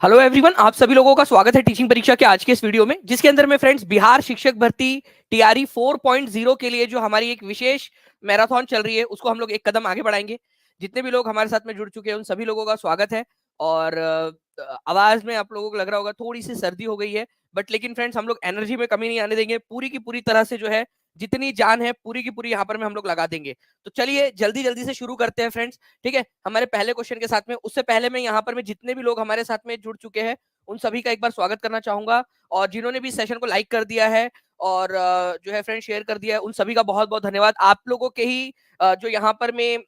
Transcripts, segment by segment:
Hello everyone, आप सभी लोगों का स्वागत है टीचिंग परीक्षा के आज के इस वीडियो में, जिसके अंदर में फ्रेंड्स बिहार शिक्षक भर्ती टीआरई 4.0 के लिए जो हमारी एक विशेष मैराथन चल रही है उसको हम लोग एक कदम आगे बढ़ाएंगे। जितने भी लोग हमारे साथ में जुड़ चुके हैं उन सभी लोगों का स्वागत है। और आवाज में आप लोगों को लग रहा होगा थोड़ी सी सर्दी हो गई है, बट लेकिन फ्रेंड्स हम लोग एनर्जी में कमी नहीं आने देंगे। पूरी की पूरी तरह से जो है जितनी जान है पूरी की पूरी यहाँ पर में हम लोग लगा देंगे। तो चलिए जल्दी जल्दी से शुरू करते हैं फ्रेंड्स। ठीक है, हमारे पहले क्वेश्चन के साथ में, उससे पहले मैं यहाँ पर में जितने भी लोग हमारे साथ में जुड़ चुके हैं उन सभी का एक बार स्वागत करना चाहूंगा। और जिन्होंने भी सेशन को लाइक कर दिया है और जो है फ्रेंड शेयर कर दिया है, उन सभी का बहुत बहुत धन्यवाद। आप लोगों के ही जो यहाँ पर में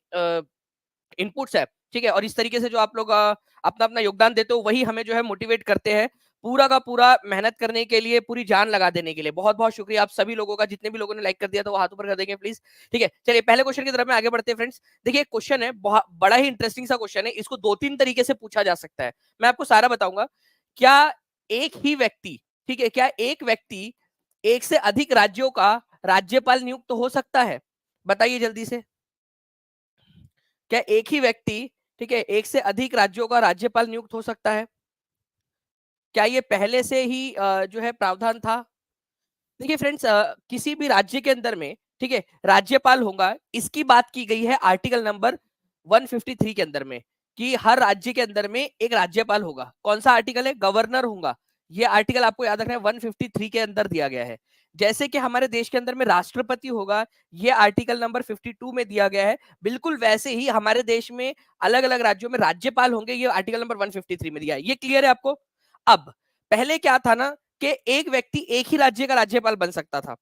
इनपुट्स है, ठीक है, और इस तरीके से जो आप लोग अपना अपना योगदान देते हो वही हमें जो है मोटिवेट करते हैं पूरा का पूरा मेहनत करने के लिए, पूरी जान लगा देने के लिए। बहुत बहुत शुक्रिया आप सभी लोगों का। जितने भी लोगों ने लाइक कर दिया तो वो हाथ ऊपर कर देंगे प्लीज। ठीक है, चलिए पहले क्वेश्चन की तरफ में आगे बढ़ते हैं फ्रेंड्स। देखिए क्वेश्चन है बहुत बड़ा ही इंटरेस्टिंग सा क्वेश्चन है। इसको दो तीन तरीके से पूछा जा सकता है, मैं आपको सारा बताऊंगा। क्या एक ही व्यक्ति, ठीक है, क्या एक व्यक्ति एक से अधिक राज्यों का राज्यपाल नियुक्त हो सकता है? बताइए जल्दी से। क्या एक ही व्यक्ति, ठीक है, एक से अधिक राज्यों का राज्यपाल नियुक्त हो सकता है? क्या ये पहले से ही जो है प्रावधान था? देखिए फ्रेंड्स, किसी भी राज्य के अंदर में, ठीक है, राज्यपाल होगा, इसकी बात की गई है आर्टिकल नंबर 153 के अंदर में, कि हर राज्य के अंदर में एक राज्यपाल होगा। कौन सा आर्टिकल है? गवर्नर होगा। ये आर्टिकल आपको याद रखना है, 153 के अंदर दिया गया है। जैसे कि हमारे देश के अंदर में राष्ट्रपति होगा, ये आर्टिकल नंबर 52 में दिया गया है। बिल्कुल वैसे ही हमारे देश में अलग अलग राज्यों में राज्यपाल होंगे, ये आर्टिकल नंबर 153 में दिया है। ये क्लियर है आपको? अब पहले क्या था ना, कि एक व्यक्ति एक ही राज्य का राज्यपाल बन सकता था।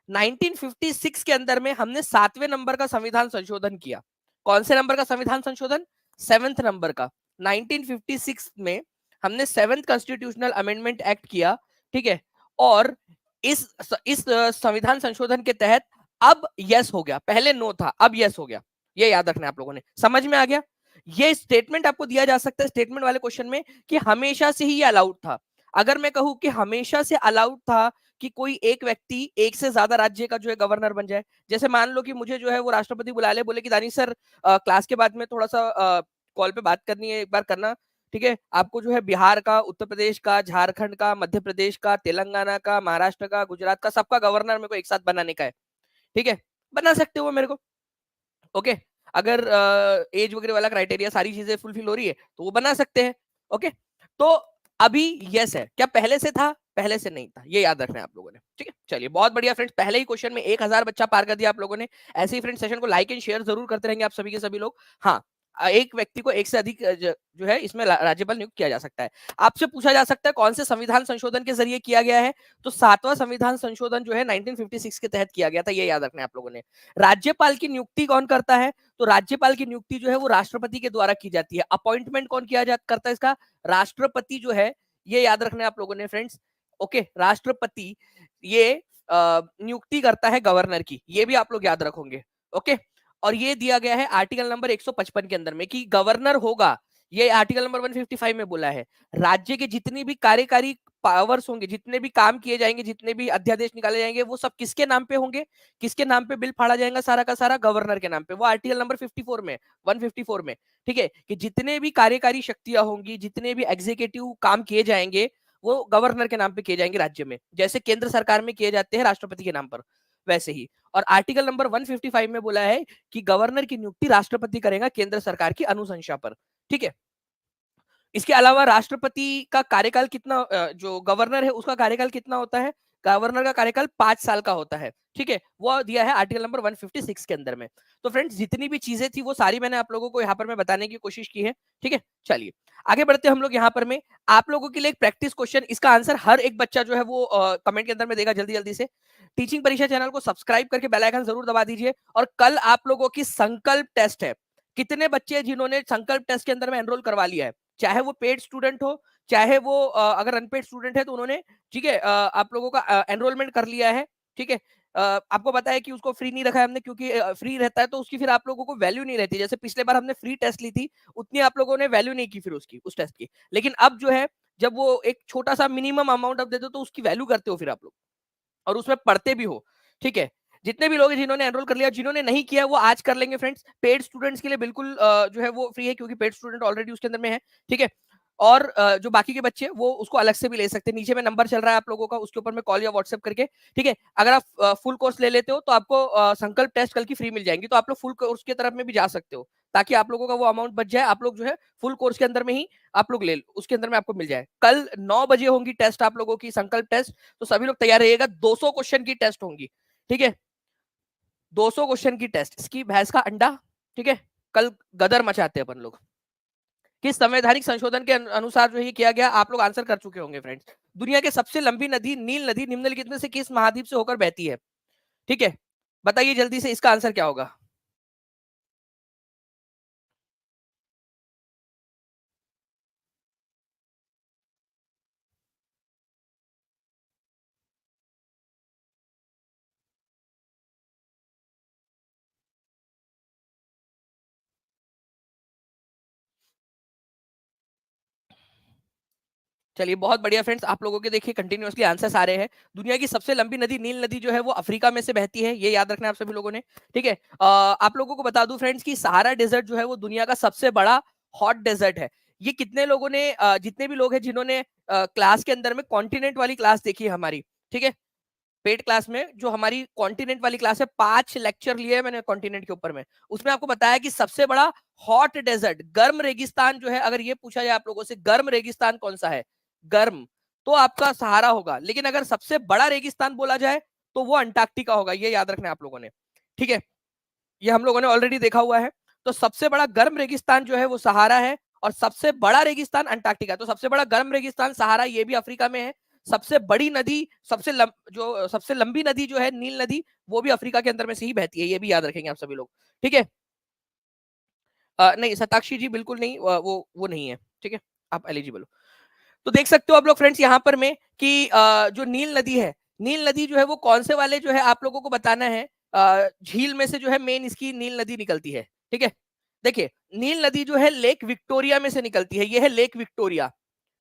1956 के अंदर में हमने 7वें नंबर का संविधान संशोधन किया। कौन से नंबर का संविधान संशोधन? 7th नंबर का। 1956 में हमने 7th कॉन्स्टिट्यूशनल अमेंडमेंट एक्ट किया, ठीक है। और इस संविधान संशोधन के तहत अब यस हो गया, पहले नो था, अब यस हो गया। ये याद रखना है आप लोगों ने। समझ में आ गया? ये स्टेटमेंट आपको दिया जा सकता है स्टेटमेंट वाले क्वेश्चन में, कि हमेशा से ही ये अलाउड था। अगर मैं कहूं कि हमेशा से अलाउड था कि कोई एक व्यक्ति एक से ज्यादा राज्य का जो है गवर्नर बन जाए, जैसे मान लो कि मुझे जो है वो राष्ट्रपति बुला ले, बोले कि दानिश सर क्लास के बाद में थोड़ा सा कॉल पे बात करनी है, एक बार करना। ठीक है, आपको जो है बिहार का, उत्तर प्रदेश का, झारखंड का, मध्य प्रदेश का, तेलंगाना का, महाराष्ट्र का, गुजरात का, सबका गवर्नर मेरे को एक साथ बनाने का है। ठीक है, बना सकते हो मेरे को। ओके, अगर एज वगैरह वाला क्राइटेरिया सारी चीजें फुलफिल हो रही है तो वो बना सकते हैं। ओके, तो अभी यस है। क्या पहले से था? पहले से नहीं था, ये याद रखना है आप लोगों ने। ठीक है, चलिए बहुत बढ़िया फ्रेंड्स, पहले ही क्वेश्चन में 1000 बच्चा पार कर दिया आप लोगों ने। ऐसे ही फ्रेंड्स सेशन को लाइक एंड शेयर जरूर करते रहेंगे आप सभी के सभी लोग। हाँ, एक व्यक्ति को एक से अधिक जो है इसमें राज्यपाल नियुक्त किया जा सकता है। आपसे पूछा जा सकता है कौन से संविधान संशोधन के जरिए किया गया है, तो 7वां संविधान संशोधन जो है 1956 के तहत किया गया था, ये याद रखना है आप लोगों ने। राज्यपाल की नियुक्ति कौन करता है? तो राज्यपाल की नियुक्ति जो है वो राष्ट्रपति के द्वारा की जाती है। अपॉइंटमेंट कौन किया जा करता है इसका? राष्ट्रपति जो है, ये याद रखना है आप लोगों ने फ्रेंड्स। ओके, राष्ट्रपति ये नियुक्ति करता है गवर्नर की, ये भी आप लोग याद रखोगे। ओके, और ये दिया गया है आर्टिकल नंबर 155 के अंदर में कि गवर्नर होगा। ये आर्टिकल नंबर 155 में बोला है राज्य के जितनी भी कार्यकारी पावर्स होंगे, जितने भी काम किए जाएंगे, जितने भी अध्यादेश निकाले जाएंगे, वो सब किसके नाम पे होंगे? किसके नाम पे बिल फाड़ा जाएगा? सारा का सारा गवर्नर के नाम पे। वो आर्टिकल नंबर 54 में, 154 में, ठीक है, कि जितने भी कार्यकारी शक्तियां होंगी, जितने भी एग्जीक्यूटिव काम किए जाएंगे, वो गवर्नर के नाम पे किए जाएंगे राज्य में, जैसे केंद्र सरकार में किए जाते हैं राष्ट्रपति के नाम पर, वैसे ही। और आर्टिकल नंबर 155 में बोला है कि गवर्नर की नियुक्ति राष्ट्रपति करेगा केंद्र सरकार की अनुशंसा पर। ठीक है, इसके अलावा राष्ट्रपति का कार्यकाल कितना, जो गवर्नर है उसका कार्यकाल कितना होता है? गवर्नर का कार्यकाल 5 साल का होता है। ठीक है, वो दिया है आर्टिकल नंबर 156 के अंदर में। तो फ्रेंड्स जितनी भी चीजें थी वो सारी मैंने आप लोगों को यहाँ पर मैं बताने की कोशिश की है। ठीक है, चलिए आगे बढ़ते हम लोग। यहाँ पर में आप लोगों के लिए एक प्रैक्टिस क्वेश्चन, इसका आंसर हर एक बच्चा जो है वो कमेंट के अंदर में देगा जल्दी जल्दी से। टीचिंग परीक्षा चैनल को सब्सक्राइब करके बेल आइकन जरूर दबा दीजिए। और कल आप लोगों की संकल्प टेस्ट है। कितने बच्चे जिन्होंने संकल्प टेस्ट के अंदर में एनरोल करवा लिया है, चाहे वो पेड स्टूडेंट हो, चाहे वो अगर अनपेड स्टूडेंट है तो उन्होंने, ठीक है, आप लोगों का एनरोलमेंट कर लिया है। ठीक है, आपको पता है कि उसको फ्री नहीं रखा है हमने, क्योंकि फ्री रहता है तो उसकी फिर आप लोगों को वैल्यू नहीं रहती। जैसे पिछले बार हमने फ्री टेस्ट ली थी, उतनी आप लोगों ने वैल्यू नहीं की फिर उसकी, उस टेस्ट की। लेकिन अब जो है, जब वो एक छोटा सा मिनिमम अमाउंट आप देते हो तो उसकी वैल्यू करते हो फिर आप लोग, और उसमें पढ़ते भी हो। ठीक है, जितने भी लोग हैं जिन्होंने एनरोल कर लिया, जिन्होंने नहीं किया वो आज कर लेंगे फ्रेंड्स। पेड स्टूडेंट्स के लिए बिल्कुल जो है वो फ्री है, क्योंकि पेड स्टूडेंट ऑलरेडी उसके अंदर में है। ठीक है, और जो बाकी के बच्चे वो उसको अलग से भी ले सकते हैं। नीचे में नंबर चल रहा है आप लोगों का, उसके ऊपर में कॉल या व्हाट्सएप करके, ठीक है। अगर आप फुल कोर्स ले लेते हो तो आपको संकल्प टेस्ट कल की फ्री मिल जाएंगी, तो आप लोग फुल कोर्स की तरफ में भी जा सकते हो, ताकि आप लोगों का वो अमाउंट बच जाए। आप लोग जो है फुल कोर्स के अंदर में ही आप लोग ले लो, उसके अंदर में आपको मिल जाए। कल 9 बजे होंगी टेस्ट आप लोगों की, संकल्प टेस्ट, तो सभी लोग तैयार रहिएगा। 200 क्वेश्चन की टेस्ट होंगी, ठीक है, 200 क्वेश्चन की टेस्ट, इसकी भैंस का अंडा, ठीक है। कल गदर मचाते हैं अपन लोग। किस संवैधानिक संशोधन के अनुसार जो ये किया गया, आप लोग आंसर कर चुके होंगे फ्रेंड्स। दुनिया की सबसे लंबी नदी नील नदी निम्नलिखित में से किस महाद्वीप से होकर बहती है, ठीक है, बताइए जल्दी से, इसका आंसर क्या होगा। चलिए बहुत बढ़िया फ्रेंड्स, आप लोगों के देखिए कंटिन्यूअसली आंसर्स आ रहे हैं। दुनिया की सबसे लंबी नदी नील नदी जो है वो अफ्रीका में से बहती है, ये याद रखना है आप सभी लोगों ने, ठीक है। आप लोगों को बता दूं फ्रेंड्स कि सहारा डेजर्ट जो है वो दुनिया का सबसे बड़ा हॉट डेजर्ट है। ये कितने लोगों ने जितने भी लोग हैं जिन्होंने क्लास के अंदर में कॉन्टिनेंट वाली क्लास देखी है हमारी, ठीक है, पेड क्लास में जो हमारी कॉन्टिनेंट वाली क्लास है, 5 लेक्चर लिए हैं मैंने कॉन्टिनेंट के ऊपर में, उसमें आपको बताया कि सबसे बड़ा हॉट डेजर्ट गर्म रेगिस्तान जो है, अगर ये पूछा जाए आप लोगों से गर्म रेगिस्तान कौन सा है, गर्म, तो आपका सहारा होगा। लेकिन अगर सबसे बड़ा रेगिस्तान बोला जाए तो वो अंटार्कटिका होगा, ये याद रखना है आप लोगों ने, ठीक है। ये हम लोगों ने ऑलरेडी देखा हुआ है। तो सबसे बड़ा गर्म रेगिस्तान जो है वो सहारा है, और सबसे बड़ा रेगिस्तान अंटार्कटिका। तो सबसे बड़ा गर्म रेगिस्तान सहारा, ये भी अफ्रीका में है। सबसे बड़ी नदी, जो सबसे लंबी नदी जो है नील नदी, वो भी अफ्रीका के अंदर में से ही बहती है, ये भी याद रखेंगे आप सभी लोग, ठीक है। नहीं शताक्षी जी बिल्कुल नहीं, वो नहीं है, ठीक है, आप एलिजिबल हो। तो देख सकते हो आप लोग फ्रेंड्स यहाँ पर में कि जो नील नदी है, नील नदी जो है वो कौन से वाले जो है आप लोगों को बताना है, झील में से जो है मेन इसकी नील नदी निकलती है, ठीक है। देखिए नील नदी जो है लेक विक्टोरिया में से निकलती है, ये है लेक विक्टोरिया,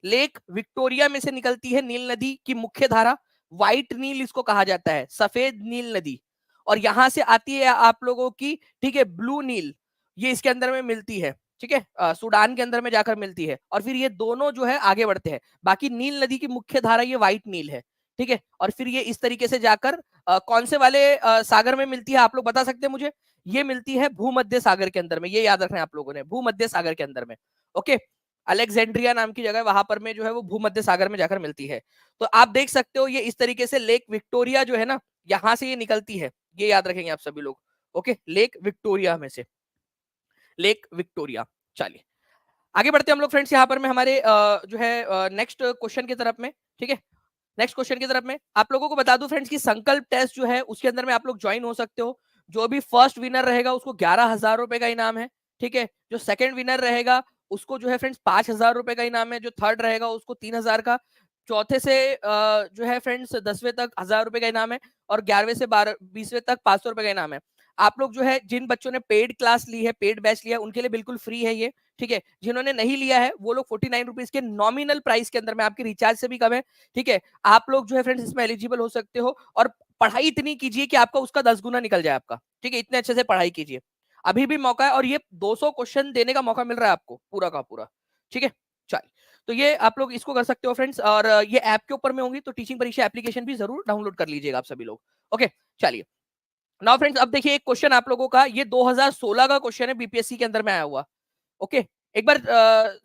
लेक विक्टोरिया में से निकलती है नील नदी की मुख्य धारा। व्हाइट नील इसको कहा जाता है, सफेद नील नदी। और यहां से आती है आप लोगों की, ठीक है, ब्लू नील, ये इसके अंदर में मिलती है, ठीक है, सूडान के अंदर में जाकर मिलती है, और फिर ये दोनों जो है आगे बढ़ते हैं। बाकी नील नदी की मुख्य धारा ये व्हाइट नील है, ठीक है। और फिर ये इस तरीके से जाकर कौन से वाले सागर में मिलती है, आप लोग बता सकते हैं मुझे। ये मिलती है भूमध्य सागर के अंदर में, ये याद रखना है आप लोगों ने, भूमध्य सागर के अंदर में, ओके। अलेक्जेंड्रिया नाम की जगह, वहां पर में जो है वो भूमध्य सागर में जाकर मिलती है। तो आप देख सकते हो ये इस तरीके से लेक विक्टोरिया जो है ना, यहां से ये निकलती है, ये याद रखेंगे आप सभी लोग, ओके, लेक विक्टोरिया में से, लेक विक्टोरिया। चलिए आगे बढ़ते हैं हम लोग फ्रेंड्स, यहाँ पर में हमारे जो है नेक्स्ट क्वेश्चन की तरफ में, ठीक है। नेक्स्ट क्वेश्चन की तरफ में आप लोगों को बता दूं फ्रेंड्स कि संकल्प टेस्ट जो है उसके अंदर में आप लोग ज्वाइन हो सकते हो। जो भी फर्स्ट विनर रहेगा उसको 11,000 रुपए का इनाम है, ठीक है। जो सेकंड विनर रहेगा उसको जो है फ्रेंड्स 5,000 रुपए का इनाम है। जो थर्ड रहेगा उसको 3,000 का। चौथे से जो है फ्रेंड्स 10वें तक 1,000 रुपए का इनाम है, और 11वें से 20वें तक 500 रुपए का इनाम है। आप लोग जो है जिन बच्चों ने पेड क्लास ली है, पेड बैच लिया है, उनके लिए बिल्कुल फ्री है ये, ठीक है। जिन्होंने नहीं लिया है वो लोग 49 रुपीज के नॉमिनल प्राइस के अंदर में, आपके रिचार्ज से भी कम है, ठीक है। आप लोग जो है फ्रेंड्स इसमें एलिजिबल हो सकते हो, और पढ़ाई इतनी कीजिए कि आपका उसका 10 गुना निकल जाए आपका, ठीक है। इतने अच्छे से पढ़ाई कीजिए, अभी भी मौका है, और ये 200 क्वेश्चन देने का मौका मिल रहा है आपको पूरा का पूरा, ठीक है। चलिए तो ये आप लोग इसको कर सकते हो फ्रेंड्स, और ये ऐप के ऊपर में होंगी, तो टीचिंग परीक्षा एप्लीकेशन भी जरूर डाउनलोड कर लीजिएगा आप सभी लोग, ओके। चलिए नाउ फ्रेंड्स, अब देखिए एक क्वेश्चन आप लोगों का, ये 2016 का क्वेश्चन है, बीपीएससी के अंदर में आया हुआ, ओके। एक बार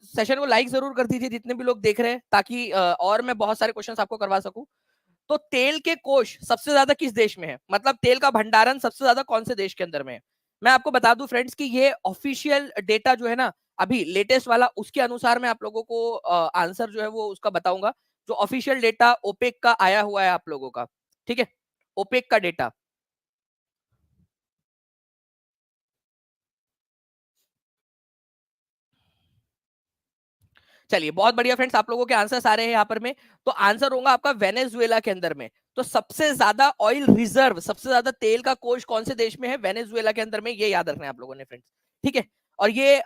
सेशन को लाइक जरूर कर दीजिए जितने भी लोग देख रहे हैं, ताकि और मैं बहुत सारे क्वेश्चंस आपको करवा सकूं। तो तेल के कोष सबसे ज्यादा किस देश में है, मतलब तेल का भंडारण सबसे ज्यादा कौन से देश के अंदर में है। मैं आपको बता दूं फ्रेंड्स कि ये ऑफिशियल डेटा जो है ना, अभी लेटेस्ट वाला, उसके अनुसार मैं आप लोगों को आंसर जो है वो उसका बताऊंगा। जो ऑफिशियल डेटा ओपेक का आया हुआ है आप लोगों का, ठीक है, ओपेक का डेटा। चलिए बहुत बढ़िया फ्रेंड्स, आप लोगों के आंसर्स आ रहे हैं यहाँ पर में। तो आंसर होगा आपका वेनेजुएला के अंदर में। तो सबसे ज्यादा ऑयल रिजर्व, सबसे ज्यादा तेल का कोष कौन से देश में है, वेनेजुएला के अंदर में, ये याद रखना है आप लोगों ने फ्रेंड्स, ठीक है। और ये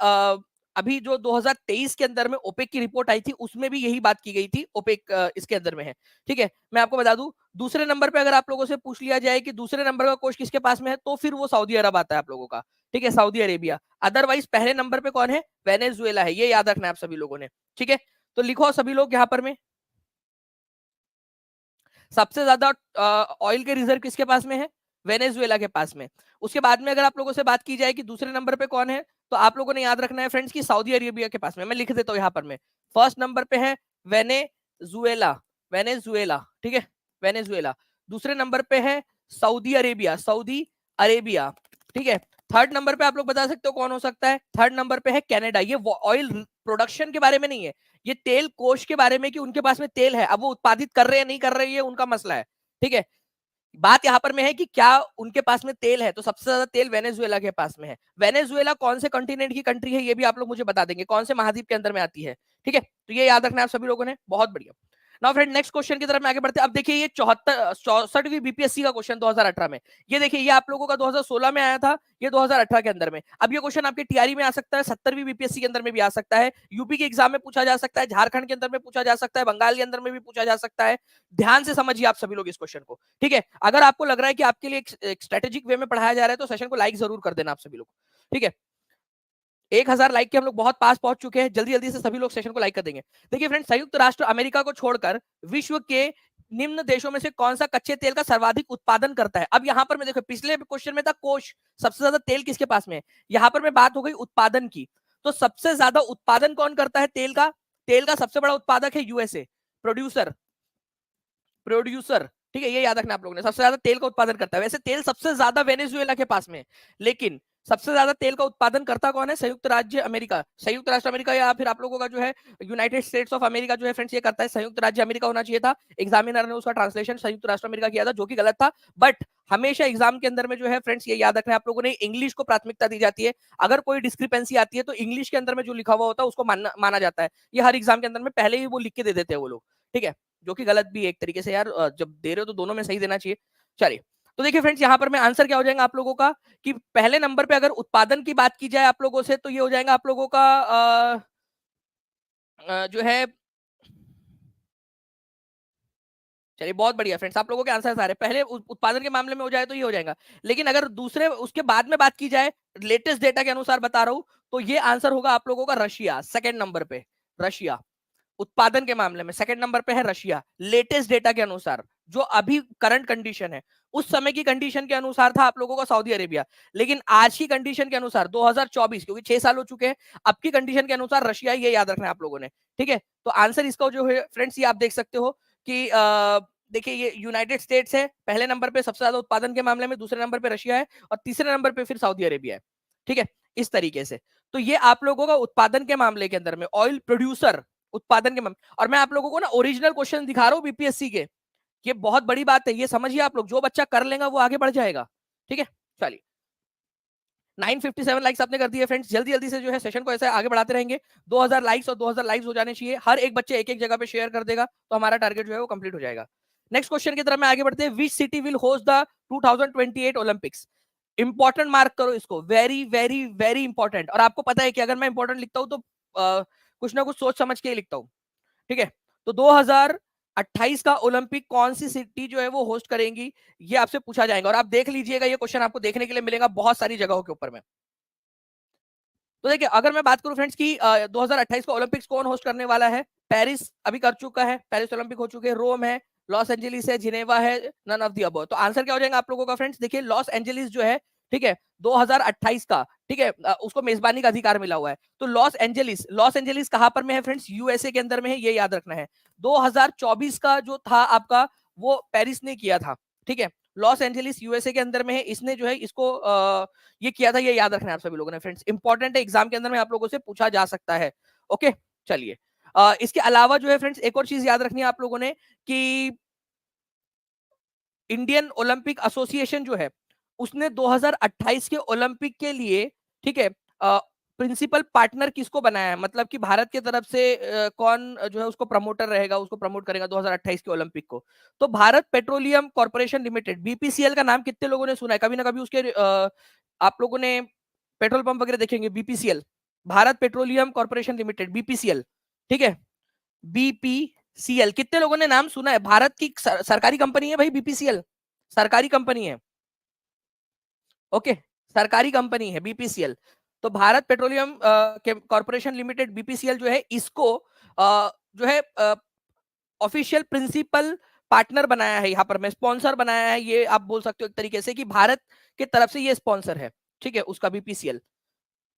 अभी जो 2023 के अंदर में ओपेक की रिपोर्ट आई थी, उसमें भी यही बात की गई थी, ओपेक इसके अंदर में है, ठीक है। मैं आपको बता दूं दूसरे नंबर पे अगर आप लोगों से पूछ लिया जाए कि दूसरे नंबर का कोष किसके पास में है, तो फिर वो सऊदी अरब आता है आप लोगों का, ठीक है, सऊदी अरेबिया। अदरवाइज पहले नंबर पे कौन है, वेनेजुएला है, ये याद रखना है आप सभी लोगों ने, ठीक है। तो लिखो सभी लोग यहाँ पर में, सबसे ज्यादा ऑयल के रिजर्व किसके पास में है? वेनेजुएला के पास में। उसके बाद में अगर आप लोगों से बात की जाए कि दूसरे नंबर पे कौन है, तो आप लोगों ने याद रखना है फ्रेंड्स कि सऊदी अरेबिया के पास में। मैं लिख देता हूँ यहाँ पर में, फर्स्ट नंबर पे है वेनेजुएला, वेनेजुएला, ठीक है, वेनेजुएला। दूसरे नंबर पे है सऊदी अरेबिया, सऊदी अरेबिया, ठीक है। थर्ड नंबर पे आप लोग बता सकते हो कौन हो सकता है? थर्ड नंबर पे है कनाडा। ये ऑयल प्रोडक्शन के बारे में नहीं है, ये तेल कोष के बारे में कि उनके पास में तेल है, अब वो उत्पादित कर रहे हैं नहीं कर रहे हैं ये उनका मसला है, ठीक है। बात यहां पर में है कि क्या उनके पास में तेल है, तो सबसे ज्यादा तेल वेनेजुएला के पास में है। वेनेजुएला कौन से कॉन्टिनेंट की कंट्री है ये भी आप लोग मुझे बता देंगे, कौन से महाद्वीप के अंदर में आती है, ठीक है। तो ये याद रखना है आप सभी लोगों ने, बहुत बढ़िया। नाउ फ्रेंड नेक्स्ट क्वेश्चन की तरफ में आगे बढ़ते हैं। अब देखिए ये 64वीं बीपीएससी का क्वेश्चन 2018 में, ये देखिए ये आप लोगों का 2016 में आया था, ये 2018 के अंदर में। अब ये क्वेश्चन आपके टीआरई में आ सकता है, 70वीं बीपीएससी के अंदर में भी आ सकता है, यूपी के एग्जाम में पूछा जा सकता है, झारखंड के अंदर में पूछा जा सकता है, बंगाल के अंदर में भी पूछा जा सकता है। ध्यान से समझिए आप सभी लोग इस क्वेश्चन को, ठीक है। अगर आपको लग रहा है कि आपके लिए एक स्ट्रेटेजिक वे में पढ़ाया जा रहा है तो सेशन को लाइक जरूर कर देना आप सभी लोग, ठीक है। 1000 लाइक के हम लोग बहुत पास पहुंच चुके हैं, जल्दी जल्दी से सभी लोग सेशन को लाइक कर देंगे। देखिए फ्रेंड्स, संयुक्त राष्ट्र अमेरिका को छोड़कर विश्व के निम्न देशों में से कौन सा कच्चे तेल का सर्वाधिक उत्पादन करता है? अब यहां पर मैं देखो, पिछले क्वेश्चन में था कोष, सबसे ज्यादा तेल किसके पास में है, यहां पर मैं बात हो गई उत्पादन की। तो सबसे ज्यादा उत्पादन कौन करता है तेल का? तेल का सबसे बड़ा उत्पादक है यूएसए, प्रोड्यूसर, प्रोड्यूसर, ठीक है, ये याद रखना आप लोगों ने, सबसे ज्यादा तेल का उत्पादन करता है। वैसे तेल सबसे ज्यादा वेनेजुएला के पास में है, लेकिन सबसे ज्यादा तेल का उत्पादन करता कौन है? संयुक्त राज्य अमेरिका, संयुक्त राष्ट्र अमेरिका, या फिर आप लोगों का जो है यूनाइटेड स्टेट्स ऑफ अमेरिका जो है फ्रेंड्स ये करता है। संयुक्त राज्य अमेरिका होना चाहिए था, एग्जामिनर ने उसका ट्रांसलेशन संयुक्त राष्ट्र अमेरिका किया था, जो कि गलत था। बट हमेशा एग्जाम के अंदर में जो है फ्रेंड्स ये याद रखना है आप लोगों ने, इंग्लिश को प्राथमिकता दी जाती है। अगर कोई डिस्क्रिपेंसी आती है तो इंग्लिश के अंदर में जो लिखा हुआ होता है उसको माना जाता है। ये हर एग्जाम के अंदर में पहले ही वो लिख के दे देते हैं वो लोग, ठीक है, जो कि गलत भी है एक तरीके से यार, जब दे रहे हो तो दोनों में सही देना चाहिए। चलिए, तो देखिए फ्रेंड्स यहाँ पर मैं आंसर क्या हो जाएगा आप लोगों का, कि पहले नंबर पे अगर उत्पादन की बात की जाए आप लोगों से, तो ये हो जाएगा आप लोगों का जो है, चलिए बहुत बढ़िया फ्रेंड्स, आप लोगों के आंसर आ रहे हैं। पहले उत्पादन के मामले में हो जाए तो ये हो जाएगा, लेकिन अगर दूसरे उसके बाद में बात की जाए, लेटेस्ट डेटा के अनुसार बता रहा हूं, तो ये आंसर होगा आप लोगों का रशिया, सेकंड नंबर पे रशिया। उत्पादन के मामले में सेकंड नंबर पे है रशिया, लेटेस्ट डेटा के अनुसार, जो अभी करंट कंडीशन है। उस समय की कंडीशन के अनुसार था आप लोगों का सऊदी अरेबिया, लेकिन आज की कंडीशन के अनुसार 2024, क्योंकि 6 साल हो चुके हैं, अब की कंडीशन के अनुसार रशिया, ये याद रखना है आप लोगों ने, ठीक है। तो आंसर इसका जो है फ्रेंड्स ये आप देख सकते हो कि देखिए ये यूनाइटेड स्टेट्स है पहले नंबर पे सबसे ज्यादा उत्पादन के मामले में, दूसरे नंबर पे रशिया है, और तीसरे नंबर पे फिर सऊदी अरेबिया है, ठीक है, इस तरीके से। तो ये आप लोगों का उत्पादन के मामले के अंदर में, ऑयल प्रोड्यूसर उत्पादन के मामले। और मैं आप लोगों को ना ओरिजिनल क्वेश्चन दिखा रहा हूँ बीपीएससी के, ये बहुत बड़ी बात है, ये समझिए आप लोग, जो बच्चा कर लेगा वो आगे बढ़ जाएगा, ठीक है। चलिए 957 लाइक्स आपने कर दिए फ्रेंड्स, जल्दी जल्दी से जो है सेशन को ऐसे आगे बढ़ाते रहेंगे। 2000 लाइक्स और 2000 लाइक्स हो जाने चाहिए, हर एक बच्चे एक एक जगह पे शेयर कर देगा तो हमारा टारगेट जो है वो कंप्लीट हो जाएगा। नेक्स्ट क्वेश्चन की तरफ में आगे बढ़ते हैं, which city will host the 2028 Olympics? Important mark करो इसको, वेरी वेरी वेरी इंपॉर्टेंट। और आपको पता है कि अगर मैं इंपॉर्टेंट लिखता हूं तो कुछ ना कुछ सोच समझ के ही लिखता हूं, ठीक है। तो 2028 का ओलंपिक कौन सी सिटी जो है वो होस्ट करेंगी, ये आपसे पूछा जाएगा। और आप देख लीजिएगा, ये क्वेश्चन आपको देखने के लिए मिलेगा बहुत सारी जगहों के ऊपर में। तो देखिए अगर मैं बात करूं फ्रेंड्स की 2028 का ओलंपिक्स कौन होस्ट करने वाला है, पेरिस अभी कर चुका है, पेरिस ओलंपिक हो चुके हैं, रोम है, लॉस एंजलिस है, जिनेवा है, नन ऑफ द अबव। तो आंसर क्या हो जाएगा आप लोगों का फ्रेंड्स? देखिए लॉस एंजलिस जो है, ठीक है, 2028 का, ठीक है, उसको मेजबानी का अधिकार मिला हुआ है। तो लॉस एंजलिस, लॉस एंजलिस कहां पर में है फ्रेंड्स? यूएसए के अंदर में है, ये याद रखना है। 2024 का जो था आपका, वो पेरिस ने किया था, ठीक है। लॉस एंजलिस यूएसए के अंदर में है, इसने जो है इसको ये किया था, ये याद रखना है आप सभी लोगों ने फ्रेंड्स, इंपॉर्टेंट है, एग्जाम के अंदर में आप लोगों से पूछा जा सकता है। ओके चलिए, इसके अलावा जो है फ्रेंड्स एक और चीज याद रखनी है आप लोगों ने, कि इंडियन ओलंपिक एसोसिएशन जो है उसने 2028 के ओलंपिक के लिए, ठीक है, प्रिंसिपल पार्टनर किसको बनाया है, मतलब कि भारत की तरफ से कौन जो है उसको प्रमोटर रहेगा, उसको प्रमोट करेगा 2028 के ओलंपिक को। तो Bharat petroleum corporation limited, BPCL का नाम कितने लोगों ने सुना है कभी ना कभी? उसके आप लोगों ने पेट्रोल पंप वगैरह देखेंगे, BPCL, Bharat petroleum corporation limited, BPCL, ठीक है, बीपीसीएल, कितने लोगों ने नाम सुना है? भारत की सरकारी कंपनी है भाई बीपीसीएल, सरकारी कंपनी है, ओके, सरकारी कंपनी है बीपीसीएल। तो Bharat petroleum corporation limited, BPCL जो है, इसको जो है ऑफिशियल प्रिंसिपल पार्टनर बनाया है, यहाँ पर मैं स्पॉन्सर बनाया है, ये आप बोल सकते हो एक तरीके से कि भारत की तरफ से ये स्पॉन्सर है, ठीक है, उसका बीपीसीएल।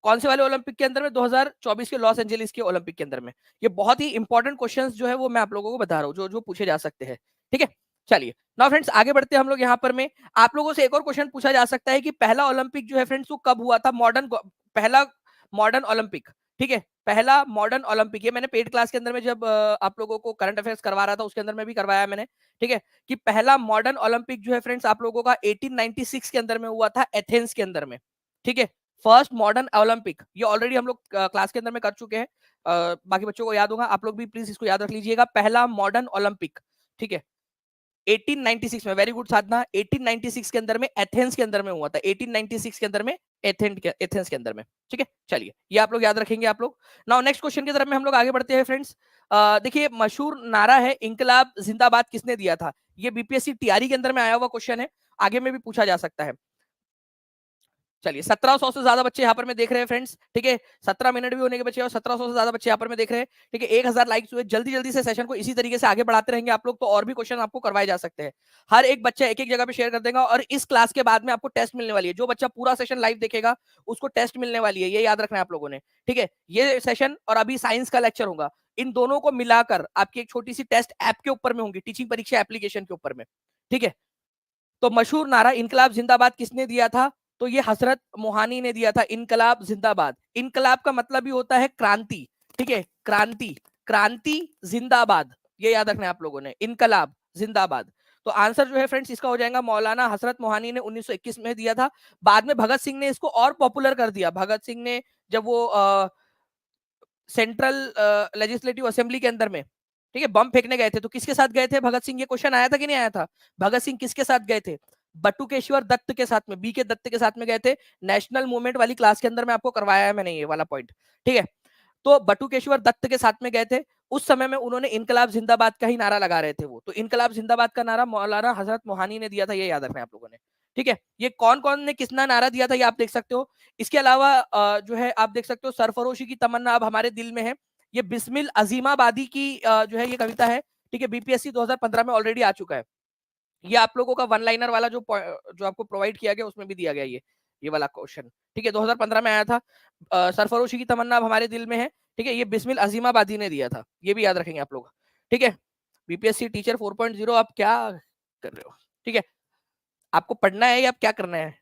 कौन से वाले ओलंपिक के अंदर में? 2024 के लॉस एंजलिस के ओलंपिक के अंदर में। ये बहुत ही इंपॉर्टेंट क्वेश्चंस जो है वो मैं आप लोगों को बता रहा हूँ, जो जो पूछे जा सकते हैं, ठीक है। चलिए नाउ फ्रेंड्स आगे बढ़ते हैं हम लोग यहाँ पर में। आप लोगों से एक और क्वेश्चन पूछा जा सकता है कि पहला ओलंपिक जो है फ्रेंड्स वो कब हुआ था, पहला मॉडर्न ओलंपिक, ठीक है, पहला मॉडर्न ओलंपिक। ये मैंने पेड क्लास के अंदर में जब आप लोगों को करंट अफेयर्स करवा रहा था उसके अंदर में भी करवाया मैंने, ठीक है, कि पहला मॉडर्न ओलंपिक जो है फ्रेंड्स आप लोगों का 1896 के अंदर में हुआ था एथेंस के अंदर में, ठीक है। फर्स्ट मॉडर्न ओलंपिक, ये ऑलरेडी हम लोग क्लास के अंदर में कर चुके हैं, बाकी बच्चों को याद होगा, आप लोग भी प्लीज इसको याद रख लीजिएगा, पहला मॉडर्न ओलंपिक, ठीक है, 1896 में। वेरी गुड साधना, 1896 के अंदर में एथेंस के अंदर में हुआ था, 1896 के अंदर में एथेंस के अंदर में, ठीक है। चलिए ये आप लोग याद रखेंगे आप लोग। नाउ नेक्स्ट क्वेश्चन की तरफ में हम लोग आगे बढ़ते हैं फ्रेंड्स। देखिए मशहूर नारा है इंकलाब जिंदाबाद किसने दिया था? ये बीपीएससी टीआरई के अंदर में आया हुआ क्वेश्चन है, आगे में भी पूछा जा सकता है। चलिए 1700 से ज्यादा बच्चे यहाँ पर मैं देख रहे हैं फ्रेंड्स, ठीक है, 17 मिनट भी होने के बच्चे और 1700 से ज्यादा बच्चे यहाँ पर मैं देख रहे हैं, ठीक है, 1000 लाइक्स हुए। जल्दी जल्दी से सेशन को इसी तरीके से आगे बढ़ाते रहेंगे आप लोग, तो और भी क्वेश्चन आपको करवाए जा सकते हैं। हर एक बच्चा एक एक जगह पे शेयर कर देगा, और इस क्लास के बाद में आपको टेस्ट मिलने वाली है। जो बच्चा पूरा सेशन लाइव देखेगा उसको टेस्ट मिलने वाली है, ये याद रखना है आप लोगों ने, ठीक है। ये सेशन और अभी साइंस का लेक्चर होगा, इन दोनों को मिलाकर आपकी एक छोटी सी टेस्ट ऐप के ऊपर में होंगी, टीचिंग परीक्षा एप्लीकेशन के ऊपर में, ठीक है। तो मशहूर नारा इनकलाब जिंदाबाद किसने दिया था? तो ये हजरत मोहानी ने दिया था, इनकलाब जिंदाबाद। इनकलाब का मतलब ही होता है क्रांति, ठीक है, क्रांति, क्रांति जिंदाबाद, ये याद रखना है आप लोगों ने, इनकलाब जिंदाबाद। तो आंसर जो है फ्रेंड्स इसका हो जाएगा मौलाना हजरत मोहानी ने 1921 में दिया था। बाद में भगत सिंह ने इसको और पॉपुलर कर दिया। भगत सिंह ने जब वो सेंट्रल लेजिस्लेटिव असेंबली के अंदर में, ठीक है, बम फेंकने गए थे, तो किसके साथ गए थे भगत सिंह? ये क्वेश्चन आया था कि नहीं आया था? भगत सिंह किसके साथ गए थे? बटुकेश्वर दत्त के साथ में, बी के दत्त के साथ में गए थे। नेशनल मूवमेंट वाली क्लास के अंदर में आपको करवाया है मैंने ये वाला पॉइंट, ठीक है। तो बटुकेश्वर दत्त के साथ में गए थे, उस समय में उन्होंने इनकलाब जिंदाबाद का ही नारा लगा रहे थे वो, तो इनकलाब जिंदाबाद का नारा मौलाना हजरत मोहानी ने दिया था, ये याद रखना है आप लोगों ने, ठीक है। ये कौन कौन ने किसना नारा दिया था ये आप देख सकते हो। इसके अलावा जो है आप देख सकते हो, सरफरोशी की तमन्ना अब हमारे दिल में है, ये बिस्मिल अजीमाबादी की जो है ये कविता है, ठीक है, बीपीएससी 2015 में ऑलरेडी आ चुका है। ये आप लोगों का वन लाइनर वाला जो आपको प्रोवाइड किया गया उसमें भी दिया गया ये वाला क्वेश्चन, ठीक है, 2015 में आया था। सरफरोशी की तमन्ना अब हमारे दिल में है, ठीक है, ये बिस्मिल अजीमाबादी ने दिया था, ये भी याद रखेंगे आप लोग, ठीक है। बीपीएससी टीचर 4.0 आप क्या कर रहे हो, ठीक है, आपको पढ़ना है या आप क्या करना है?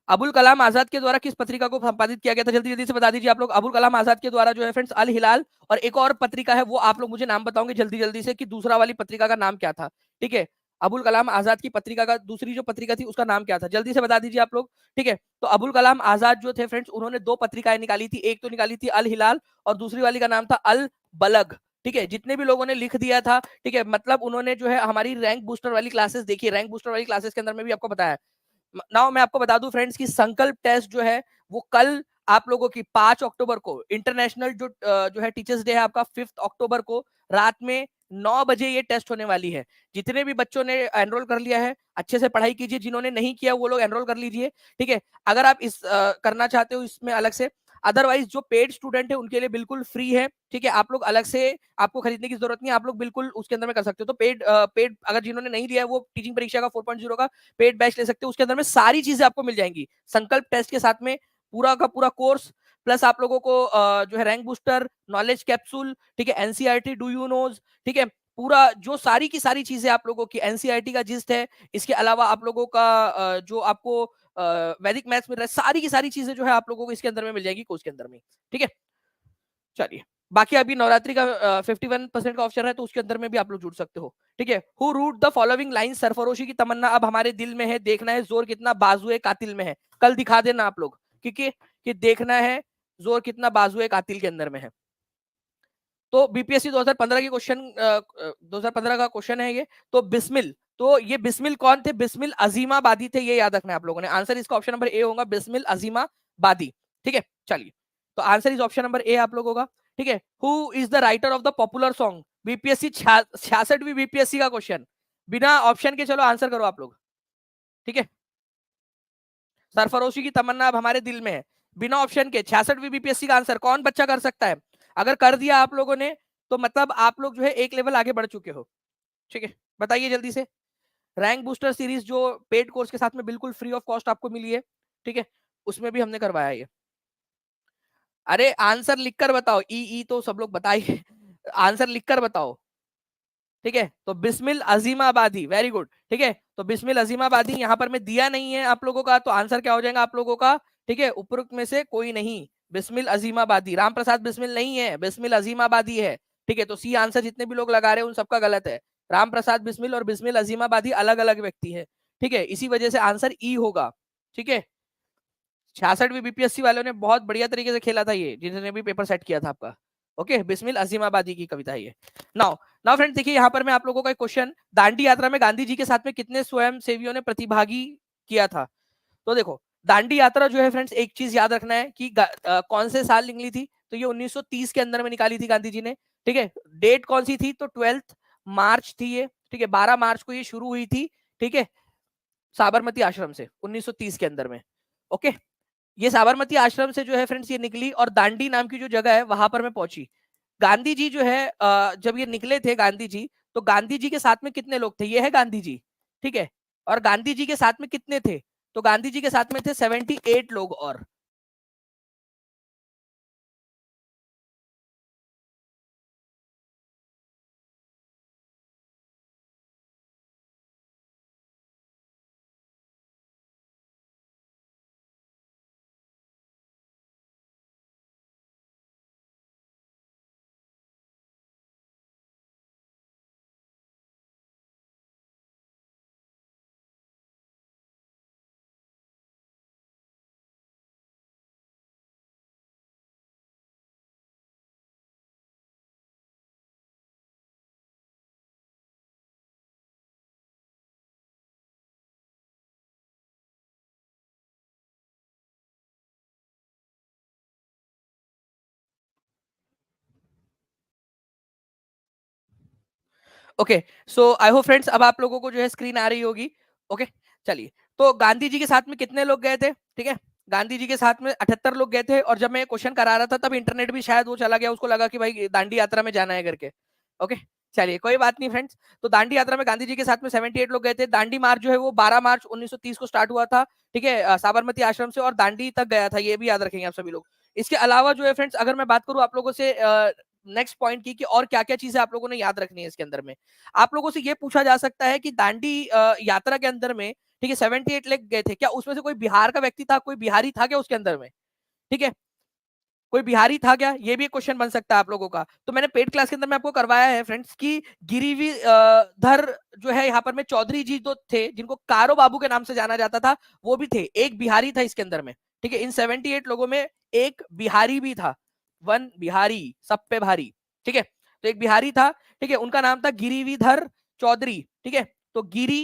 अबुल कलाम आजाद के द्वारा किस पत्रिका को संपादित किया गया था? जल्दी जल्दी से बता दीजिए आप लोग। अबुल कलाम आजाद के द्वारा जो है फ्रेंड्स अल हिलाल, और एक और पत्रिका है वो आप लोग मुझे नाम बताओगे जल्दी जल्दी से कि दूसरा वाली पत्रिका का नाम क्या था, ठीक है। अबुल कलाम आजाद की पत्रिका का दूसरी जो पत्रिका थी उसका नाम क्या था? जल्दी से बता दीजिए आप लोग, ठीक है। तो अबुल कलाम आजाद जो थे फ्रेंड्स उन्होंने दो पत्रिकाएं निकाली थी, एक तो निकाली थी अल हिलाल और दूसरी वाली का नाम था अल बलग, ठीक है। जितने भी लोगों ने लिख दिया था, ठीक है, मतलब उन्होंने जो है हमारी रैंक बूस्टर वाली क्लासेस देखी, रैंक बूस्टर वाली क्लासेस के अंदर में भी आपको बताया। नाउ मैं आपको बता दूं फ्रेंड्स कि संकल्प टेस्ट जो है वो कल आप लोगों की 5 अक्टूबर को, इंटरनेशनल जो है टीचर्स डे है आपका 5 अक्टूबर को रात में 9 बजे ये टेस्ट होने वाली है। जितने भी बच्चों ने एनरोल कर लिया है अच्छे से पढ़ाई कीजिए, जिन्होंने नहीं किया वो लोग एनरोल कर लीजिए, ठीक है। अगर आप इस करना चाहते हो इसमें अलग से, अदरवाइज जो पेड स्टूडेंट है उनके लिए बिल्कुल फ्री है, ठीक है। आप लोग अलग से, आपको खरीदने की जरूरत नहीं है, आप लोग बिल्कुल उसके अंदर में कर सकते हो। तो पेड अगर जिन्होंने नहीं लिया है वो टीचिंग परीक्षा का 4.0 का पेड बैच ले सकते हो, उसके अंदर में सारी चीजें आपको मिल जाएंगी संकल्प टेस्ट के साथ में, पूरा का पूरा कोर्स, प्लस आप लोगों को जो है रैंक बूस्टर, नॉलेज कैप्सूल, ठीक है, एनसीईआरटी डू यू नोज, ठीक है, पूरा जो सारी की सारी चीजें आप लोगों की, एनसीईआरटी का जिस्ट है, इसके अलावा आप लोगों का जो आपको वैदिक मैथ्स मिल रहा है, सारी की सारी चीजें जो है आप लोगों को इसके अंदर में मिल जाएगी कोर्स के अंदर में, ठीक है। चलिए बाकी अभी नवरात्रि का 51% का ऑप्शन है, तो उसके अंदर में भी आप लोग जुड़ सकते हो, ठीक है। Who wrote the following line, सरफरोशी की तमन्ना अब हमारे दिल में है, देखना है जोर कितना बाजुए कातिल में है। कल दिखा देना आप लोग, क्योंकि कि देखना है जोर कितना बाजुए कातिल के अंदर में है। तो बीपीएससी 2015 की क्वेश्चन 2015 का क्वेश्चन है ये। तो बिस्मिल, तो ये बिस्मिल कौन थे? बिस्मिल अजीमाबादी थे, ये याद रखना है आप लोगों ने। आंसर इसका ऑप्शन नंबर ए होगा, बिस्मिल अजीमाबादी, ठीक है। चलिए तो answer is option number A आप लोग होगा, ठीक है। Who is the writer of the popular song? BPSC 66वीं बीपीएससी का क्वेश्चन, बिना ऑप्शन के, चलो आंसर करो आप लोग, ठीक है। सरफरोशी की तमन्ना अब हमारे दिल में है, बिना ऑप्शन के 66वीं बीपीएससी का आंसर कौन बच्चा कर सकता है? अगर कर दिया आप लोगों ने तो मतलब आप लोग जो है एक लेवल आगे बढ़ चुके हो। ठीक है, बताइए जल्दी से। रैंक बूस्टर सीरीज जो पेड कोर्स के साथ में बिल्कुल फ्री ऑफ कॉस्ट आपको मिली है, ठीक है, उसमें भी हमने करवाया ये। अरे आंसर लिखकर बताओ, ई ई तो सब लोग बताइए। आंसर लिखकर बताओ। ठीक है, तो बिस्मिल अजीमाबादी, वेरी गुड। ठीक है, तो बिस्मिल अजीमाबादी यहाँ पर मैं दिया नहीं है आप लोगों का, तो आंसर क्या हो जाएगा आप लोगों का? ठीक है, उपरोक्त में से कोई नहीं। बिस्मिल अजीमाबादी, राम प्रसाद बिस्मिल नहीं है, बिस्मिल अजीमाबादी है। ठीक है, तो सी आंसर जितने भी लोग लगा रहे हैं उन सबका गलत है। राम प्रसाद बिस्मिल और बिस्मिल अजीमाबादी अलग अलग व्यक्ति है। ठीक है, इसी वजह से आंसर ई होगा। ठीक है, 66वीं बीपीएससी वालों ने बहुत बढ़िया तरीके से खेला था ये, जिन्होंने भी पेपर सेट किया था आपका। ओके, बिस्मिल अजीमाबादी की कविता है ये। नाउ नाउ फ्रेंड्स, देखिए यहाँ पर मैं आप लोगों का एक क्वेश्चन, दांडी यात्रा में गांधी जी के साथ में कितने स्वयं सेवियों ने प्रतिभागी किया था? तो देखो, दांडी यात्रा जो है फ्रेंड्स, एक चीज याद रखना है कि कौन से साल निकली थी, तो ये 1930 के अंदर में निकाली थी गांधी जी ने। ठीक है, डेट कौन सी थी, तो 12 मार्च थी ये। ठीक है, 12 मार्च को ये शुरू हुई थी। ठीक है, साबरमती आश्रम से 1930 के अंदर में। ओके, ये साबरमती आश्रम से जो है फ्रेंड्स ये निकली, और दांडी नाम की जो जगह है वहां पर मैं पहुंची। गांधी जी जो है जब ये निकले थे गांधी जी, तो गांधी जी के साथ में कितने लोग थे? ये है गांधी जी। ठीक है, और गांधी जी के साथ में कितने थे? तो गांधी जी के साथ में थे 78 लोग। और okay, so I hope friends अब आप लोगों को जो है स्क्रीन आ रही होगी। ओके, चलिए, तो गांधी जी के साथ में कितने लोग गए थे? ठीक है, गांधी जी के साथ में 78 लोग गए थे, और जब मैं क्वेश्चन करा रहा था तब इंटरनेट भी शायद वो चला गया, उसको लगा कि भाई दांडी यात्रा में जाना है करके। ओके, चलिए कोई बात नहीं फ्रेंड्स। तो दांडी यात्रा में गांधी जी के साथ में 78 लोग गए थे। दांडी मार्च जो है वो 12 मार्च 1930 को स्टार्ट हुआ था। ठीक है, साबरमती आश्रम से, और दांडी तक गया था, ये भी याद रखेंगे आप सभी लोग। इसके अलावा जो है फ्रेंड्स, अगर मैं बात करूं आप लोगों से नेक्स्ट पॉइंट की, कि और क्या क्या चीजें आप लोगों ने याद रखनी है इसके अंदर में, आप लोगों से ये पूछा जा सकता है कि दांडी यात्रा के अंदर में, ठीक है, 78 लोग गए थे, क्या उसमें से कोई बिहार का व्यक्ति था, कोई बिहारी था क्या उसके अंदर में? ठीक है, कोई बिहारी था क्या, ये भी एक क्वेश्चन बन सकता है आप लोगों का। तो मैंने पेड क्लास के अंदर में आपको करवाया है फ्रेंड्स कि गिरिवी धर जो है यहाँ पर में चौधरी जी तो थे, जिनको कारो बाबू के नाम से जाना जाता था, वो भी थे। एक बिहारी था इसके अंदर में। ठीक है, इन 78 लोगों में एक बिहारी भी था। वन बिहारी सब पे भारी। ठीक है, तो एक बिहारी था। ठीक है, उनका नाम था गिरिवीधर चौधरी। ठीक है, तो गिरी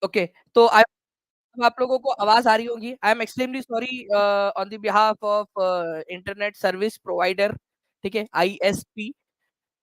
ओके, तो आई अब आप लोगों को आवाज़ आ रही होगी। I am extremely sorry on the behalf of internet service provider, ठीक है? आईएसपी।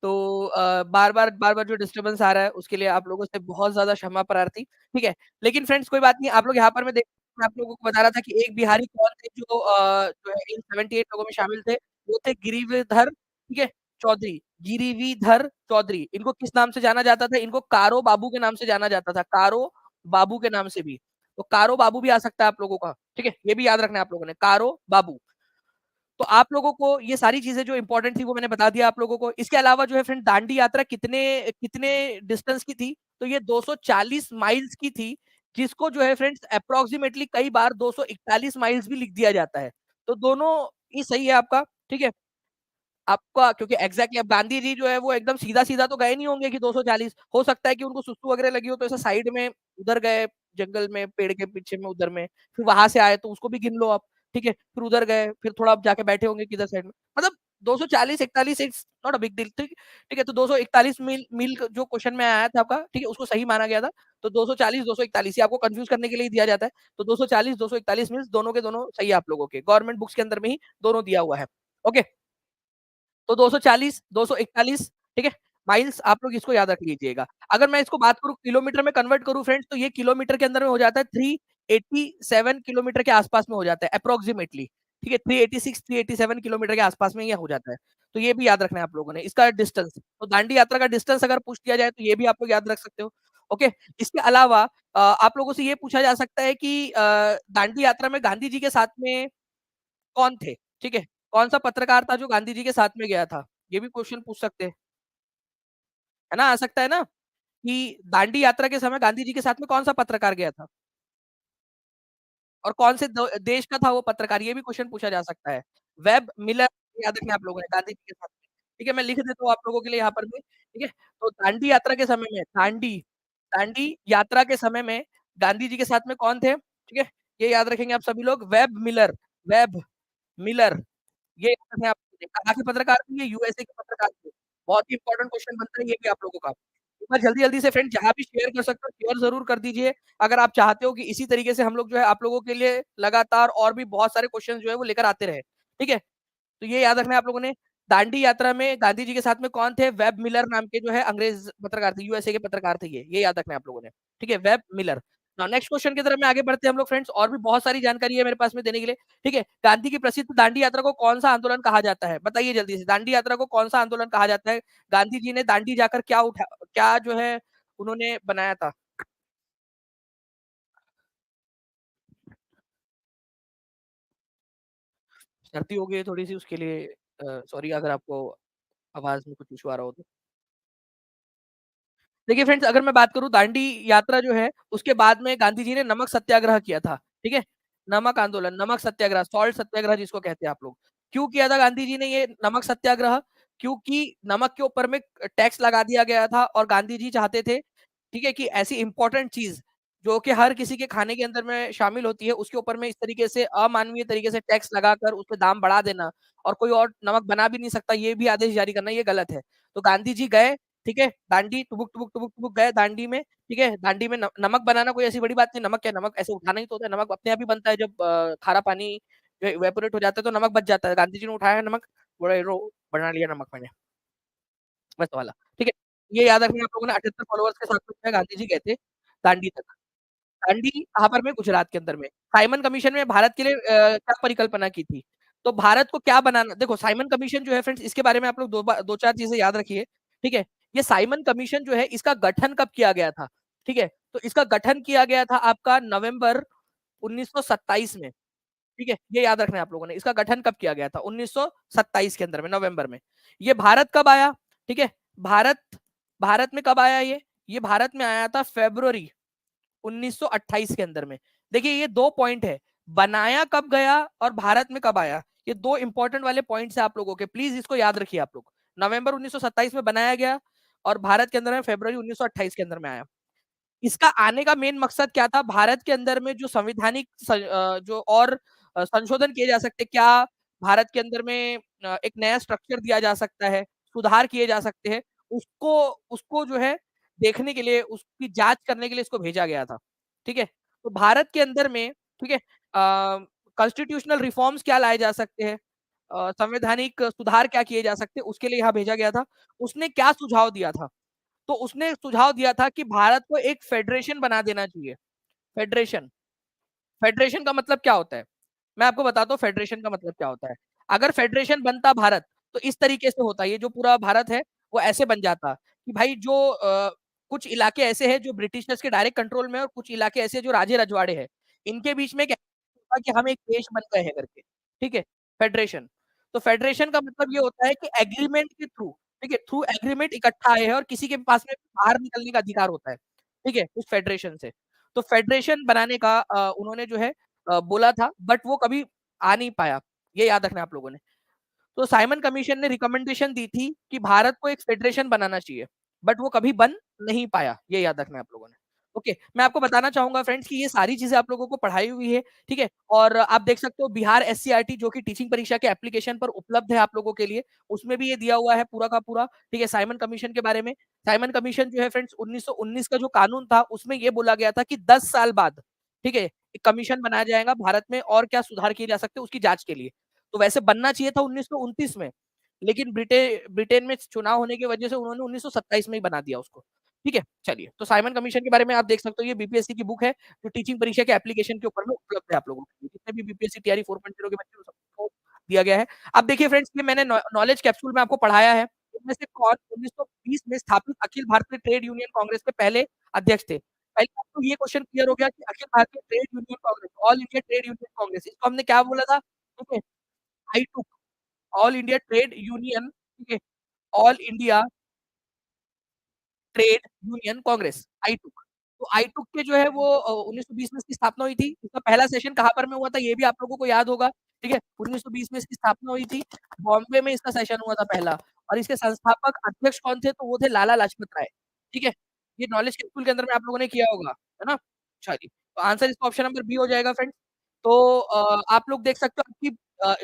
तो बार-बार जो डिस्टर्बेंस आ रहा है, उसके लिए आप लोगों से बहुत ज़्यादा क्षमा प्रार्थी, ठीक है? लेकिन फ्रेंड्स कोई बात नहीं, आप लोग यहाँ पर मैं आप लोगों को बता रहा था कि एक बिहारी कौन थे जो जो है इन 78 लोगों में शामिल थे, वो थे गिरिवीधर, ठीक है? चौधरी, गिरिवीधर चौधरी। इनको किस नाम से जाना जाता था? इनको कारो बाबू के नाम से जाना जाता था, कारो बाबू के नाम से भी। तो कारो बाबू भी आ सकता है आप लोगों का, ठीक है? ये भी याद रखना है आप लोगों ने, कारो बाबू। तो आप लोगों को ये सारी चीजें जो इंपॉर्टेंट थी वो मैंने बता दिया आप लोगों को। इसके अलावा जो है फ्रेंड दांडी यात्रा कितने कितने डिस्टेंस की थी? तो ये 240 माइल्स की थी, जिसको जो है फ्रेंड्स अप्रोक्सीमेटली कई बार 241 माइल्स भी लिख दिया जाता है। तो दोनों ही सही है आपका, ठीक है? आपका क्योंकि एग्जैक्टली अब गांधी जी जो है वो एकदम सीधा-सीधा तो गए नहीं होंगे कि 240 हो सकता है कि उनको सुस्तू वगैरह लगी हो तो ऐसे साइड में उधर गए, जंगल में, पेड़ के पीछे में उधर में, फिर वहां से आए तो उसको भी गिन लो आप, ठीक है? फिर उधर गए, फिर थोड़ा आप जाके बैठे होंगे किधर साइड में। मतलब 240-41 it's not a big deal, ठीक ठीक है? तो 241 मील मील जो क्वेश्चन में आया था आपका, ठीक है? उसको सही माना गया था। तो 240 241 ये आपको कंफ्यूज करने के लिए ही दिया जाता है। तो 240 241 मीन्स दोनों के दोनों सही है आप लोगों के। गवर्नमेंट बुक्स के अंदर में ही दोनों दिया हुआ है। ओके? तो 240, 241 ठीक है? माइल्स आप लोग इसको याद रख लीजिएगा। अगर मैं इसको बात करूँ किलोमीटर में कन्वर्ट करूँ फ्रेंड्स तो ये किलोमीटर के अंदर में हो जाता है 387 किलोमीटर के आस-पास में हो जाता है अप्रॉक्सिमेटली, ठीक है? 386 387 किलोमीटर के आस-पास में ये हो जाता है। तो ये भी याद रखना है आप लोगों ने। इसका डिस्टेंस तो दांडी यात्रा का डिस्टेंस अगर पूछ लिया जाए तो ये भी आप लोग याद रख सकते हो। ओके? इसके अलावा आप लोगों से ये पूछा जा सकता है कि दांडी यात्रा में गांधी जी के साथ में कौन थे? ठीक है? कौन-सा पत्रकार था जो गांधी जी के साथ में गया था? ये भी क्वेश्चन पूछ सकते हैं, है ना? आ सकता है ना? कि दांडी यात्रा के समय गांधी जी के साथ में कौन-सा पत्रकार गया था? और कौन से देश का था वो पत्रकार? ये भी क्वेश्चन पूछा जा सकता है। वेब मिलर याद रखना आप लोगों ने गांधी जी के साथ में। ठीक है? मैं लिख देता हूँ आप लोगों के लिए यहाँ पर भी, ठीक है? तो दांडी यात्रा के समय में दांडी यात्रा के समय में गांधी जी के साथ में कौन थे? ठीक है? ये याद रखेंगे आप सभी लोग वेब मिलर ये याद रखना है आपको। कहाँ के पत्रकार थे? ये यूएसए के पत्रकार थे। बहुत ही इंपॉर्टेंट क्वेश्चन बनता है ये भी आप लोगों का। एक बार जल्दी-जल्दी से फ्रेंड जहाँ भी शेयर कर सकते हो शेयर ज़रूर कर दीजिए। अगर आप चाहते हो कि इसी तरीके से हम लोग जो है आप लोगों के लिए लगातार और भी बहुत सारे क्वेश्चन जो है वो लेकर आते रहें। ठीक है? तो ये याद रखना है आप लोगों ने। दांडी यात्रा में गांधी जी के साथ में कौन थे? वेब मिलर नाम के जो है अंग्रेज पत्रकार थे, यूएसए के पत्रकार थे ये याद रखना है आप लोगों ने। ठीक है? Web Miller. Now next question की तरफ में आगे बढ़ते हैं हम लोग फ्रेंड्स और भी बहुत सारी जानकारी है मेरे पास में देने के लिए। ठीक है? गांधी की प्रसिद्ध दांडी यात्रा को कौन-सा आंदोलन कहा जाता है? बताइए जल्दी से। दांडी यात्रा को कौन-सा आंदोलन कहा जाता है? गांधी जी ने दांडी जाकर क्या जो है उन्होंने बनाया था? सर्दी हो गई है थोड़ी-सी उसके लिए सॉरी अगर आपको आवाज़ में कुछ इश्यू आ रहा हो तो। देखिए फ्रेंड्स अगर मैं बात करूँ दांडी यात्रा जो है, उसके बाद में गांधी जी ने नमक सत्याग्रह किया था, ठीक है? नमक आंदोलन, नमक सत्याग्रह, सॉल्ट सत्याग्रह जिसको कहते हैं आप लोग। क्यों किया था गांधी जी ने ये नमक सत्याग्रह? क्योंकि नमक के ऊपर में टैक्स लगा दिया गया था और गांधी जी चाहते थे, ठीक है, कि ऐसी इम्पोर्टेंट चीज़, जो कि हर किसी के खाने के अंदर में शामिल होती है, उसके ऊपर में इस तरीके से अमानवीय तरीके से टैक्स लगाकर उसके दाम बढ़ा देना और कोई और नमक बना भी नहीं सकता, ये भी आदेश जारी करना, ये गलत है। तो गांधी जी गए ठीक है? दांडी टुबुक-टुबुक गए दांडी में, ठीक है? दांडी में न नमक बनाना कोई ऐसी बड़ी बात नहीं, नमक क्या नमक ऐसे उठाना ही तो होता है, नमक अपने आप ही बनता है जब खारा पानी जो इवेपोरेट हो जाता है तो नमक बच जाता है। गांधी जी ने उठाया नमक, बोला लो बना लिया नमक मैंने, वैसा वाला, ठीक है? ये याद रखना आप लोगों ने 78 फॉलोवर्स के साथ में गांधी जी गए थे दांडी तक। दांडी कहाँ पर में? गुजरात के अंदर में। साइमन कमीशन में भारत के लिए क्या परिकल्पना की थी? तो भारत को क्या बनाना देखो साइमन कमीशन जो है फ्रेंड्स इसके बारे में आप लोग 2-4 चीज़ें याद रखिए, ठीक है? ये साइमन कमीशन जो है इसका गठन कब किया गया था? ठीक है? तो इसका गठन किया गया था आपका नवंबर 1927 में, ठीक है? ये याद रखना है आप लोगों ने। इसका गठन कब किया गया था? 1927 के अंदर में नवंबर में। ये भारत कब आया? ठीक है? भारत भारत में कब आया ये? ये भारत में आया था फ़रवरी 1928 के अंदर में। देखिए ये 2 पॉइंट है, बनाया कब गया और भारत में कब आया? ये 2 इंपॉर्टेंट वाले पॉइंट्स हैं आप लोगों के, प्लीज़ इसको याद रखिए आप लोग। नवंबर 1927 में बनाया गया और भारत के अंदर में फरवरी 1928 के अंदर में आया। इसका आने का मेन मकसद क्या था? भारत के अंदर में जो संवैधानिक जो और संशोधन किए जा सकते, क्या भारत के अंदर में एक नया स्ट्रक्चर दिया जा सकता है, सुधार किए जा सकते हैं, उसको उसको जो है देखने के लिए, उसकी जाँच करने के लिए इसको भेजा गया था। ठीक है? तो भारत के अंदर में, ठीक है, कॉन्स्टिट्यूशनल रिफॉर्म्स क्या लाए जा सकते हैं, संवैधानिक सुधार क्या किए जा सकते हैं, उसके लिए यहाँ भेजा गया था। उसने क्या सुझाव दिया था? तो उसने सुझाव दिया था कि भारत को एक फेडरेशन बना देना चाहिए। फेडरेशन, फेडरेशन का मतलब क्या होता है? मैं आपको बताता हूँ फेडरेशन का मतलब क्या होता है। अगर फेडरेशन बनता भारत, तो इस तरीके से होता, ये जो पूरा भारत है, वो ऐसे बन जाता कि भाई जो कुछ इलाके ऐसे हैं जो ब्रिटिशर्स के डायरेक्ट कंट्रोल में है और कुछ इलाके ऐसे हैं जो राजे-रजवाड़े हैं। इनके बीच में एक होता कि हम एक देश बन गए हैं करके, ठीक है? फेडरेशन। तो फेडरेशन का मतलब ये होता है कि एग्रीमेंट के थ्रू, ठीक है? थ्रू एग्रीमेंट इकट्ठा आए हैं और किसी के पास में बाहर निकलने का अधिकार होता है, ठीक है? उस फेडरेशन से। तो फेडरेशन बनाने का उन्होंने जो है बोला था, बट वो कभी आ नहीं पाया। ये याद रखना है आप लोगों ने। तो साइमन कमीशन ने रिकमेंडेशन दी थी कि भारत को एक फेडरेशन बनाना चाहिए, बट वो कभी बन नहीं पाया। ये याद रखना है आप लोगों ने। ओके, मैं आपको बताना चाहूँगा फ्रेंड्स कि ये सारी चीज़ें आप लोगों को पढ़ाई हुई है, ठीक है? और आप देख सकते हो बिहार एससीईआरटी जो कि टीचिंग परीक्षा के एप्लीकेशन पर उपलब्ध है आप लोगों के लिए, उसमें भी ये दिया हुआ है पूरा का पूरा, ठीक है? साइमन कमीशन के बारे में। साइमन कमीशन जो है फ्रेंड्स 1919 का जो कानून था, उसमें ये बोला गया था कि 10 साल बाद, ठीक है, एक कमीशन बनाया जाएगा भारत में और क्या सुधार किए जा सकते हैं उसकी जाँच के लिए। तो वैसे बनना चाहिए था 1929 में, लेकिन ब्रिटेन में चुनाव होने की वजह से उन्होंने 1927 में ही बना दिया उसको। ठीक है? चलिए, तो साइमन कमीशन के बारे में आप देख सकते हो, ये बीपीएससी की बुक है, जो टीचिंग परीक्षा के एप्लीकेशन के ऊपर में उपलब्ध है आप लोगों के लिए। जितने भी बीपीएससी तैयारी 4.0 के बच्चे हैं, सबको दिया गया है। अब देखिए फ्रेंड्स, ये मैंने नॉलेज कैप्सूल में आपको पढ़ाया है। इनमें से कौन 1920 में स्थापित अखिल भारतीय ट्रेड यूनियन कांग्रेस के पहले अध्यक्ष थे? पहले आपको ये क्वेश्चन क्लियर हो गया कि अखिल भारतीय Trade Union Congress, All India Trade Union Congress, इसको हमने क्या बोला था? ठीक है? आई2, ऑल इंडिया ट्रेड यूनियन, ठीक है? All India Trade Union Congress, AITUC. तो आईटूक के जो है वो 1920 में इसकी स्थापना हुई थी। इसका पहला सेशन कहाँ पर में हुआ था, ये भी आप लोगों को याद होगा, ठीक है? 1920 में इसकी स्थापना हुई थी, बॉम्बे में इसका सेशन हुआ था पहला, और इसके संस्थापक अध्यक्ष कौन थे? तो वो थे लाला लाजपत राय, ठीक है? ये नॉलेज के स्कूल के अंदर में आप लोगों ने किया होगा, है ना? चलिए, तो आंसर इसका ऑप्शन नंबर बी हो जाएगा फ्रेंड्स। तो आप लोग देख सकते हो आपकी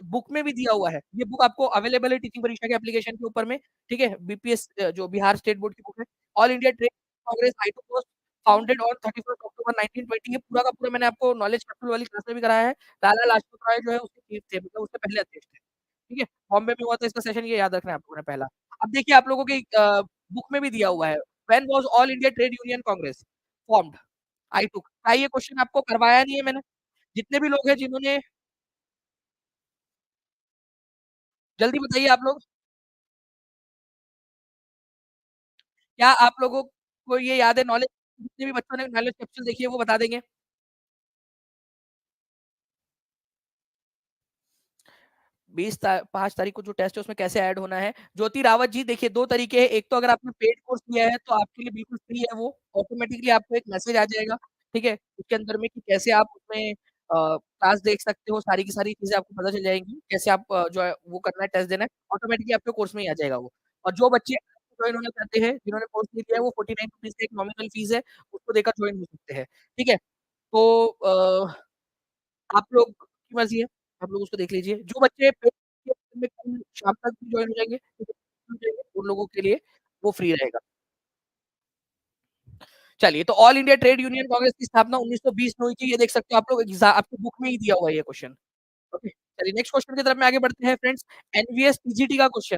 बुक में भी दिया हुआ है। ये बुक आपको अवेलेबल है टीचिंग परीक्षा के एप्लीकेशन के ऊपर में, ठीक है? बीपीएस जो बिहार स्टेट बोर्ड की बुक है। All India Trade Congress AITUC was founded on 31st October 1920। ये पूरा का पूरा मैंने आपको नॉलेज कैप्सूल वाली क्लास में भी कराया है। लाला लाजपत राय जो है उसके चीफ थे, मतलब उससे पहले अध्यक्ष थे। ठीक है? बॉम्बे में हुआ था इसका सेशन, ये याद रखना है आप लोगों ने पहला। अब देखिए आप लोगों की बुक में भी दिया हुआ है, when was All India Trade Union Congress formed? AITUC. क्या ये क्वेश्चन आपको करवाया नहीं है मैंने? जितने भी लोग हैं जिन्होंने, जल्दी बताइए आप लोग, क्या आप लोगों को ये याद है नॉलेज, जितने भी बच्चों ने नॉलेज कैप्सूल देखी है वो बता देंगे? 5 तारीख को जो टेस्ट है उसमें कैसे ऐड होना है? ज्योति रावत जी, देखिए 2 तरीके हैं, एक तो अगर आपने पेड कोर्स लिया है तो आपके लिए बिल्कुल फ्री है वो, ऑटोमैटिकली आपको एक मैसेज आ जाएगा, ठीक है? उसके अंदर में कि कैसे आप उसमें क्लास देख सकते हो, सारी की सारी चीज़ें आपको पता चल जाएँगी, कैसे आप जो है वो करना है, टेस्ट देना है, ऑटोमैटिकली आपके कोर्स में ही आ जाएगा वो। और जो बच्चे जॉइन होना चाहते हैं, जिन्होंने कोर्स नहीं लिया है, वो 49 रुपीज़ का एक नॉमिनल फीस है, उसको देकर जॉइन हो सकते हैं, ठीक है? तो आप लोग की मर्ज़ी है, आप लोग उसको देख लीजिए। जो बच्चे पेड में कल शाम तक भी जॉइन हो जाएँगे, उन लोगों के लिए वो फ्री रहेगा। चलिए, तो all India Trade Union Congress की स्थापना 1920 में हुई थी, ये देख सकते हो आप लोग, आपकी बुक में ही दिया हुआ है ये क्वेश्चन। ओके, चलिए नेक्स्ट क्वेश्चन की तरफ में आगे बढ़ते हैं फ्रेंड्स। एनवीएस पीजीटी का क्वेश्चन।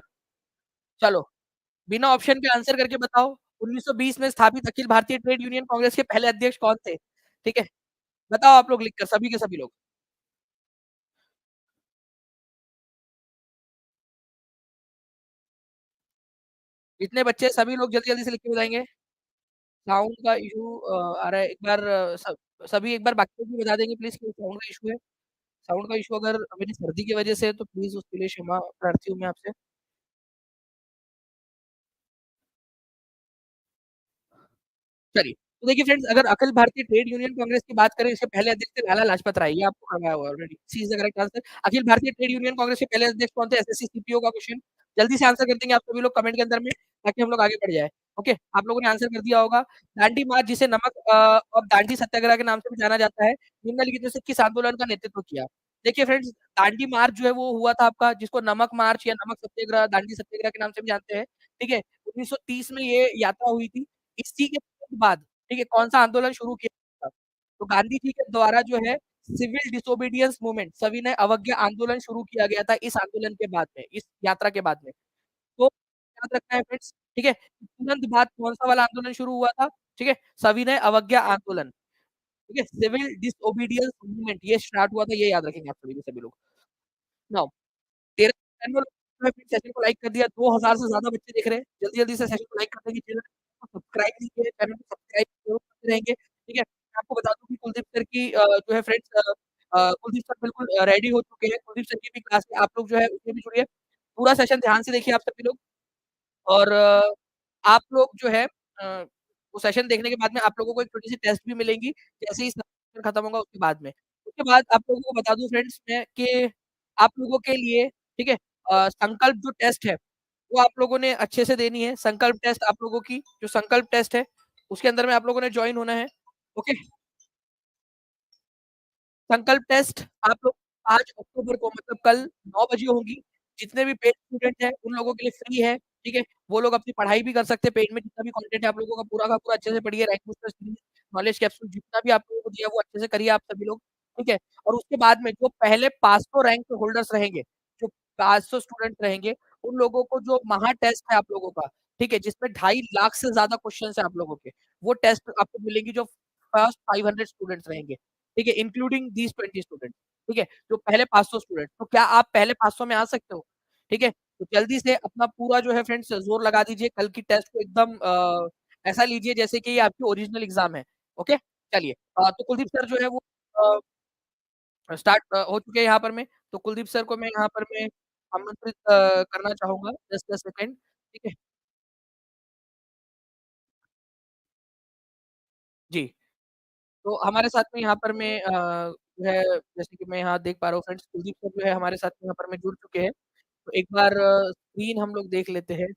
चलो, बिना ऑप्शन के आंसर करके बताओ, 1920 में स्थापित अखिल भारतीय ट्रेड यूनियन कांग्रेस के पहले अध्यक्ष कौन थे? ठीक है, बताओ आप लोग लिखकर, सभी के सभी लोग। जितने बच्चे सभी लोग जल्दी-जल्दी से लिख के बताएँगे। साउंड का इश्यू आ रहा है, एक बार सभी एक बार बाकी लोग भी बता देंगे प्लीज़ कि साउंड का इश्यू है। साउंड का इश्यू अगर मेरी सर्दी की वजह से है तो प्लीज़ उसके लिए क्षमा प्रार्थी हूँ मैं आपसे। चलिए, तो देखिए फ्रेंड्स, अगर अखिल भारतीय ट्रेड यूनियन कांग्रेस की बात करें, इसके पहले अध्यक्ष थे लाला लाजपत राय, ये आपको करवाया हुआ है already. C is the correct answer. अखिल भारतीय ट्रेड यूनियन कांग्रेस के पहले अध्यक्ष कौन थे? एसएससी सीपीओ का क्वेश्चन। जल्दी से आंसर कर देंगे आप सभी लोग कमेंट के अंदर में, ताकि हम लोग आगे बढ़ जाएँ। ओके, आप लोगों ने आंसर कर दिया होगा। दांडी मार्च, जिसे नमक और दांडी सत्याग्रह के नाम से भी जाना जाता है, निम्नलिखित में से किस आंदोलन का नेतृत्व किया? देखिए फ्रेंड्स, दांडी मार्च जो है वो हुआ था आपका, जिसको नमक मार्च या नमक सत्याग्रह, दांडी सत्याग्रह के नाम से भी जानते हैं। ठीक है? 1930 में ये यात्रा हुई थी। इसी के बाद, ठीक है, कौन-सा आंदोलन शुरू किया था? तो गांधी जी के द्वारा जो है सिविल डिसोबीडियंस मूवमेंट, सविनय अवज्ञा आंदोलन शुरू किया गया था इस आंदोलन के बाद में, इस यात्रा के बाद में। तो याद रखना है फ्रेंड्स, ठीक है? तुरंत बाद कौन-सा वाला आंदोलन शुरू हुआ था? ठीक है? सविनय अवज्ञा आंदोलन, ठीक है? सिविल डिसोबीडियंस मूवमेंट ये स्टार्ट हुआ था, ये याद रखेंगे आप सभी लोग। नाउ 13 चैनल में फिर सेशन को लाइक कर दिया, 2000 से ज़्यादा बच्चे देख रहे हैं। जल्दी-जल्दी से सेशन को लाइक कर देंगे, चैनल को सब्सक्राइब कीजिए, चैनल को सब्सक्राइब ज़रूर करते रहेंगे, ठीक है? मैं आपको बता दूँ कि कुलदीप सर की जो है फ्रेंड्स कुलदीप सर बिल्कुल रेडी हो चुके हैं। कुलदीप सर की भी क्लास है, आप लोग जो है उसमें भी जुड़िए। पूरा सेशन ध्यान से देखिए आप सभी लोग। और आप लोग जो है वो सेशन देखने के बाद में आप लोगों को एक छोटी-सी टेस्ट भी मिलेंगी, जैसे ही सेशन खत्म होगा उसके बाद में। उसके बाद आप लोगों को बता दूँ फ्रेंड्स मैं कि आप लोगों के लिए, ठीक है, संकल्प जो टेस्ट है, वो आप लोगों ने अच्छे से देनी है। संकल्प टेस्ट आप लोगों की जो संकल्प टेस्ट है, उसके अंदर में आप लोगों ने जॉइन होना है। ओके? संकल्प टेस्ट आप लोग 5 अक्टूबर को मतलब कल 9 बजे होंगी। जितने भी पेड स्टूडेंट हैं, उन लोगों के लिए फ्री है, ठीक है? वो लोग अपनी पढ़ाई भी कर सकते हैं, पेड में जितना भी कंटेंट है आप लोगों का पूरा का पूरा अच्छे से पढ़िए, rank booster series, knowledge capsule जितना भी आप लोगों को दिया है, वो अच्छे से करिए आप सभी लोग, ठीक है? और उसके बाद में जो पहले 500 रैंक के होल्डर्स रहेंगे, जो 500 स्टूडेंट रहेंगे, उन लोगों को जो महा टेस्ट है आप लोगों का, ठीक है? जिसमें 2.5 लाख से ज़्यादा क्वेश्चन्स हैं आप लोगों के, वो टेस्ट आपको मिलेंगी जो फर्स्ट 500 स्टूडेंट्स रहेंगे। ठीक है, इंक्लूडिंग दीज़ 20 स्टूडेंट्स, ठीक है? जो पहले 500 स्टूडेंट्स, तो क्या आप पहले 500 में आ सकते हो? ठीक है? तो जल्दी से अपना पूरा जो है फ्रेंड्स ज़ोर लगा दीजिए, कल की टेस्ट को एकदम ऐसा लीजिए जैसे कि ये आपकी ओरिजिनल एग्ज़ाम है, ओके? चलिए तो कुलदीप सर जो है वो स्टार्ट हो चुके हैं यहाँ पर में, तो कुलदीप सर को मैं यहाँ पर मैं आमंत्रित करना चाहूँगा, जस्ट अ सेकंड, ठीक है? जी, तो हमारे साथ में यहाँ पर मैं जो है जैसे कि मैं यहाँ देख पा रहा हूँ फ्रेंड्स, कुलदीप सर जो है हमारे साथ में यहाँ पर में जुड़ चुके हैं। तो एक बार स्क्रीन हम लोग देख लेते हैं।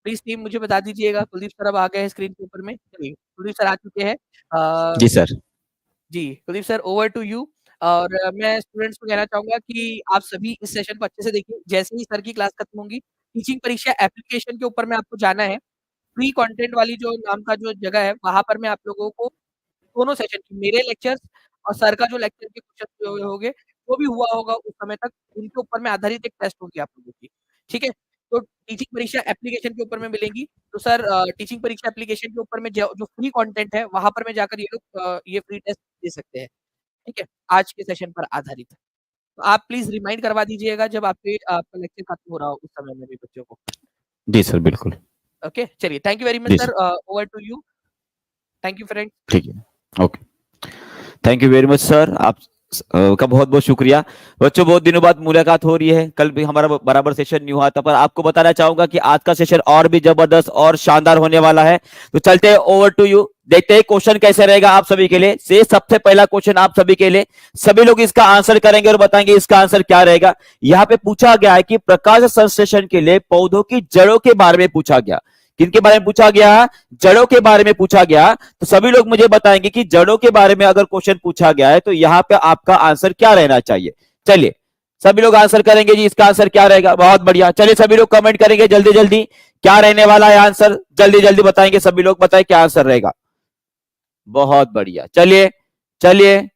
प्लीज़ टीम मुझे बता दीजिएगा कुलदीप सर अब आ गए हैं स्क्रीन के ऊपर में। चलिए, कुलदीप सर आ चुके हैं। जी सर। जी, Kuldeep sir over to you और मैं स्टूडेंट्स को कहना चाहूँगा कि आप सभी इस सेशन को अच्छे से देखिए। जैसे ही सर की क्लास खत्म होंगी, टीचिंग परीक्षा एप्लीकेशन के ऊपर में आपको जाना है। फ्री कंटेंट वाली जो नाम का जो जगह है, वहाँ पर मैं आप लोगों को दोनों सेशन की मेरे लेक्चर्स और सर का जो लेक्चर के क्वेश्चन जो होंगे, जो भी हुआ होगा उस समय तक, उनके ऊपर में आधारित एक टेस्ट होगी आप लोगों की, ठीक है? तो टीचिंग परीक्षा एप्लीकेशन के ऊपर में मिलेंगी, तो सर टीचिंग परीक्षा एप्लीकेशन के ऊपर में जो जो फ्री कंटेंट है, वहाँ पर में जाकर ये लोग ये फ्री टेस्ट दे सकते हैं, ठीक है? आज के सेशन पर आधारित। तो आप प्लीज़ रिमाइंड करवा दीजिएगा जब आपका लेक्चर खत्म हो रहा हो उस समय में भी बच्चों को। जी सर, बिल्कुल। ओके, चलिए थैंक यू वेरी मच जी sir sir. Over to you. Thank you friends. ठीक है। Okay. Thank you very much sir. आप का बहुत बहुत शुक्रिया। बच्चों, बहुत दिनों बाद मुलाकात हो रही है। कल भी हमारा बराबर सेशन नहीं हुआ था, पर आपको बताना चाहूंगा कि आज का सेशन और भी जबरदस्त और शानदार होने वाला है। तो चलते हैं ओवर टू यू, देखते हैं क्वेश्चन कैसे रहेगा आप सभी के लिए। से सबसे पहला क्वेश्चन आप सभी के लिए, सभी लोग इसका आंसर करेंगे और बताएंगे इसका आंसर क्या रहेगा। यहाँ पे पूछा गया है कि प्रकाश संश्लेषण के लिए पौधों की जड़ों के बारे में पूछा गया। किनके बारे में पूछा गया? जड़ों के बारे में पूछा गया। तो सभी लोग मुझे बताएंगे कि जड़ों के बारे में अगर क्वेश्चन पूछा गया है तो यहां पे आपका आंसर क्या रहना चाहिए। चलिए, सभी लोग आंसर करेंगे जी, इसका आंसर क्या रहेगा। बहुत बढ़िया, चलिए सभी लोग कमेंट करेंगे जल्दी जल्दी, क्या रहने वाला है आंसर, जल्दी जल्दी बताएंगे सभी लोग, बताए क्या आंसर रहेगा। बहुत बढ़िया, चलिए चलिए।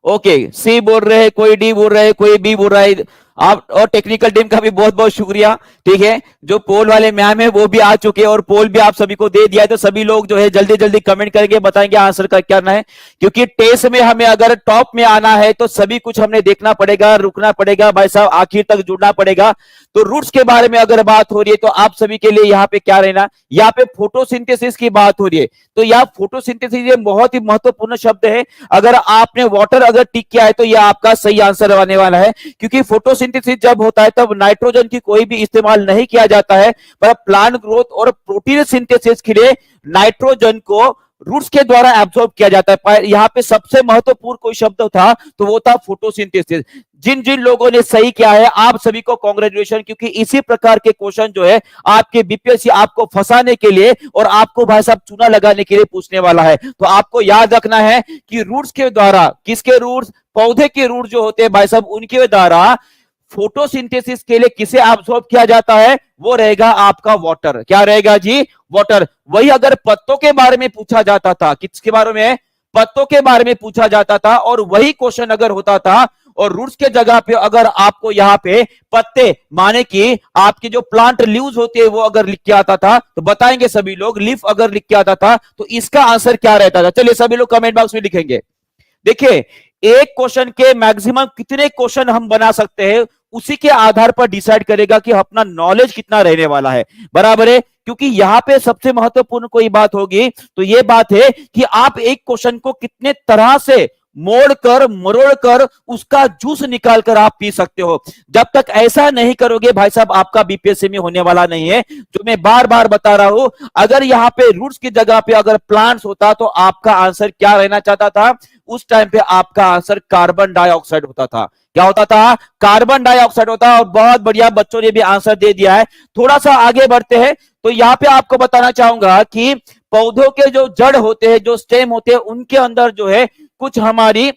ओके, सी बोल रहे हैं, कोई डी बोल रहे हैं, कोई बी बोल रहा है। आप और टेक्निकल टीम का भी बहुत बहुत शुक्रिया। ठीक है, जो पोल वाले मैम है वो भी आ चुके हैं और पोल भी आप सभी को दे दिया है। तो सभी लोग जो है जल्दी जल्दी कमेंट करके बताएंगे आंसर का क्या करना है, क्योंकि टेस्ट में हमें अगर टॉप में आना है तो सभी कुछ हमने देखना पड़ेगा, रुकना पड़ेगा भाई साहब, आखिर तक जुड़ना पड़ेगा। तो रूट्स के बारे में अगर बात हो रही है तो आप सभी के लिए यहाँ पे क्या रहना, यहाँ पे फोटोसिंथेसिस की बात हो रही है। तो यहाँ फोटोसिंथेसिस ये बहुत ही महत्वपूर्ण शब्द है। अगर आपने वाटर अगर टिक किया है तो यह आपका सही आंसर आने वाला है, क्योंकि फोटोसिंथेसिस जब होता है तब नाइट्रोजन की कोई भी इस्तेमाल नहीं किया जाता है, पर प्लांट ग्रोथ और प्रोटीन सिंथेसिस के लिए नाइट्रोजन को रूट्स के द्वारा एब्सॉर्ब किया जाता है। यहाँ पे सबसे महत्वपूर्ण कोई शब्द था तो वो था फोटोसिंथेसिस। जिन जिन लोगों ने सही किया है आप सभी को कांग्रेचुलेशन, क्योंकि इसी प्रकार के क्वेश्चन जो है आपके बीपीएससी आपको फंसाने के लिए और आपको भाई साहब चूना लगाने के लिए पूछने वाला है। तो आपको याद रखना है कि रूट्स के द्वारा, किसके रूट्स, पौधे के रूट जो होते हैं भाई साहब, उनके द्वारा फोटोसिंथेसिस के लिए किसे अब्सॉर्ब किया जाता है, वो रहेगा आपका वाटर। क्या रहेगा जी, वाटर। वही अगर पत्तों के बारे में पूछा जाता था, किसके बारे में, पत्तों के बारे में पूछा जाता था, और वही क्वेश्चन अगर होता था और रूट्स के जगह पे अगर आपको यहाँ पे पत्ते माने कि आपके जो प्लांट लीव्स होते हैं वो अगर लिख के आता था, तो बताएंगे सभी लोग, लीफ अगर लिख के आता था तो इसका आंसर क्या रहता था। चलिए सभी लोग कमेंट बॉक्स में लिखेंगे। देखिए, एक क्वेश्चन के मैक्सिमम कितने क्वेश्चन हम बना सकते हैं, उसी के आधार पर डिसाइड करेगा कि अपना नॉलेज कितना रहने वाला है। बराबर है, क्योंकि यहां पे सबसे महत्वपूर्ण कोई बात होगी तो ये बात है कि आप एक क्वेश्चन को कितने तरह से मोड़ कर मरोड़ कर उसका जूस निकाल कर आप पी सकते हो। जब तक ऐसा नहीं करोगे भाई साहब, आपका बीपीएससी में होने वाला नहीं है। जो मैं बार बार बता रहा हूं, अगर यहाँ पे रूट्स की जगह पे अगर प्लांट्स होता तो आपका आंसर क्या रहना चाहता था, उस टाइम पे आपका आंसर कार्बन डाइऑक्साइड होता था। क्या होता था, कार्बन डाइऑक्साइड होता। और बहुत बढ़िया, बच्चों ने भी आंसर दे दिया है। थोड़ा सा आगे बढ़ते हैं तो यहाँ पे आपको बताना चाहूंगा कि पौधों के जो जड़ होते हैं, जो स्टेम होते हैं, उनके अंदर जो है कुछ हमारी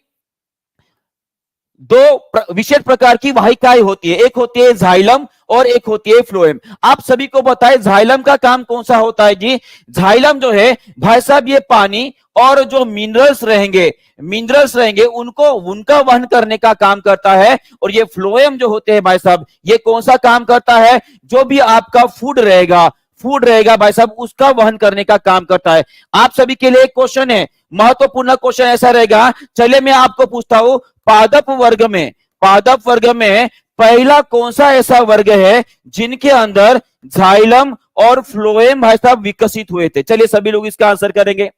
दो विशेष प्रकार की वाहिकाएं होती है। एक होती है जाइलम और एक होती है फ्लोएम। आप सभी को बताएं जाइलम का काम कौन सा होता है जी। जाइलम जो है भाई साहब, ये पानी और जो मिनरल्स रहेंगे उनको उनका वहन करने का काम करता है। और ये फ्लोएम जो होते हैं भाई साहब, ये कौन सा काम करता है, जो भी आपका फूड रहेगा भाई साहब, उसका वहन करने का काम करता है। आप सभी के लिए एक क्वेश्चन है, महत्वपूर्ण क्वेश्चन ऐसा रहेगा। चलिए मैं आपको पूछता हूं, पादप वर्ग में पहला कौन सा ऐसा वर्ग है जिनके अंदर जाइलम और फ्लोएम भाई साहब विकसित हुए थे। चलिए सभी लोग इसका आंसर करेंगे।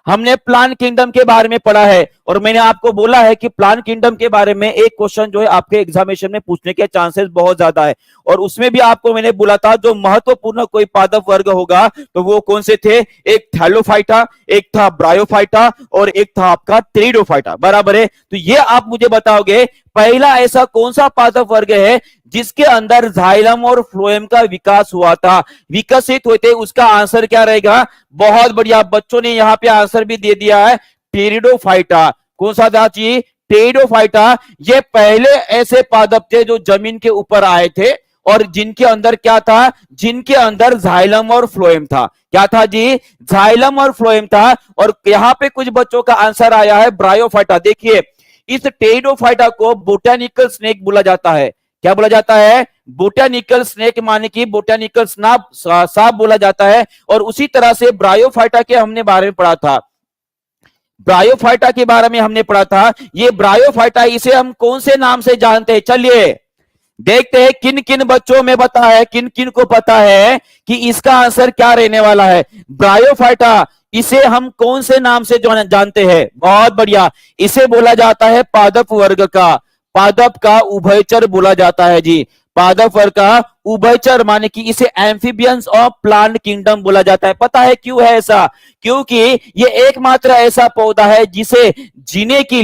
हमने प्लांट किंगडम के बारे में पढ़ा है और मैंने आपको बोला है कि प्लांट किंगडम के बारे में एक क्वेश्चन जो है आपके एग्जामिनेशन में पूछने के चांसेस बहुत ज्यादा है। और उसमें भी आपको मैंने बोला था जो महत्वपूर्ण कोई पादप वर्ग होगा तो वो कौन से थे, एक थैलोफाइटा, एक था ब्रायोफाइटा और एक था आपका टेरिडोफाइटा। बराबर है, तो ये आप मुझे बताओगे पहला ऐसा कौन सा पादप वर्ग है जिसके अंदर जाइलम और फ्लोएम का विकास हुआ था, विकसित हुए थे, उसका आंसर क्या रहेगा। बहुत बढ़िया, बच्चों ने यहां पे आंसर भी दे दिया है, टेरिडोफाइटा। कौन सा था जी, टेरिडोफाइटा। ये पहले ऐसे पादप थे जो जमीन के ऊपर आए थे और जिनके अंदर क्या था, जिनके अंदर जाइलम और फ्लोएम था। क्या था जी, जाइलम और फ्लोएम था। और यहां पे कुछ बच्चों का आंसर आया है ब्रायोफाइटा। देखिए, इस टेरिडोफाइटा को बोटेनिकल स्नेक बोला जाता है। क्या बोला जाता है, बोटेनिकल स्नेक, माने कि बोटेनिकल सांप बोला जाता है। और उसी तरह से ब्रायोफाइटा के हमने बारे में पढ़ा था, ब्रायोफाइटा के बारे में हमने पढ़ा था। ये ब्रायोफाइटा, इसे हम कौन से नाम से जानते हैं, चलिए देखते हैं किन किन बच्चों में पता है, किन किन को पता है कि इसका आंसर क्या रहने वाला है। ब्रायोफाइटा, इसे हम कौन से नाम से जानते हैं, बहुत बढ़िया, इसे बोला जाता है पादप वर्ग का, पादप का उभयचर बोला जाता है जी। पादप वर्ग का उभयचर माने कि इसे एम्फीबियंस ऑफ प्लांट किंगडम बोला जाता है। पता है क्यों है ऐसा, क्योंकि ये एकमात्र ऐसा पौधा है जिसे जीने के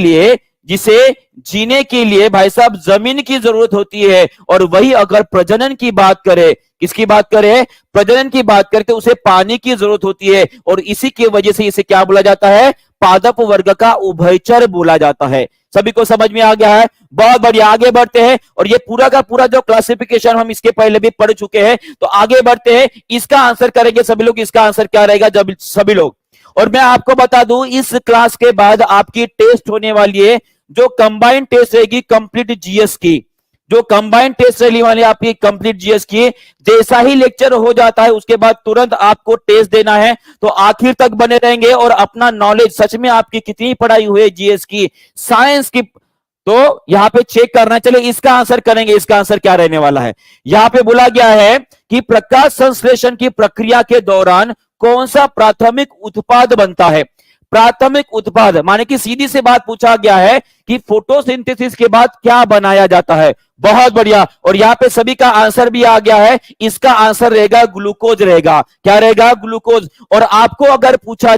लिए भाई साहब जमीन की जरूरत होती है। और वही अगर प्रजनन की बात करें, किसकी बात करें, प्रजनन की बात करते, उसे पानी की जरूरत होती है। और इसी की वजह से इसे क्या बोला जाता है, पादप वर्ग का उभयचर बोला जाता है। सभी को समझ में आ गया है, बहुत बढ़िया। आगे बढ़ते हैं, और ये पूरा का पूरा जो क्लासिफिकेशन हम इसके पहले भी पढ़ चुके हैं, तो आगे बढ़ते हैं, इसका आंसर करेंगे सभी लोग। इसका आंसर क्या रहेगा जब सभी लोग, और मैं आपको बता दूं इस क्लास के बाद आपकी टेस्ट होने वाली है जो कंबाइंड टेस्ट रहेगी कंप्लीट जीएस की, जो कंबाइंड टेस्ट रहने वाली आपकी कंप्लीट जीएस की। जैसा ही लेक्चर हो जाता है उसके बाद तुरंत आपको टेस्ट देना है, तो आखिर तक बने रहेंगे और अपना नॉलेज सच में आपकी कितनी पढ़ाई हुई है जीएस की, साइंस की, तो यहां पे चेक करना। चले इसका आंसर करेंगे, इसका आंसर क्या रहने वाला है। यहां पे बोला गया है कि प्रकाश संश्लेषण की प्रक्रिया के दौरान कौन सा प्राथमिक उत्पाद बनता है। प्राथमिक उत्पाद माने कि सीधी से बात पूछा गया है कि फोटोसिंथेसिस के बाद क्या बनाया जाता है। बहुत बढ़िया, और यहां पे सभी का आंसर भी आ गया है। इसका आंसर रहेगा ग्लूकोज रहेगा। क्या रहेगा, ग्लूकोज। और आपको अगर पूछा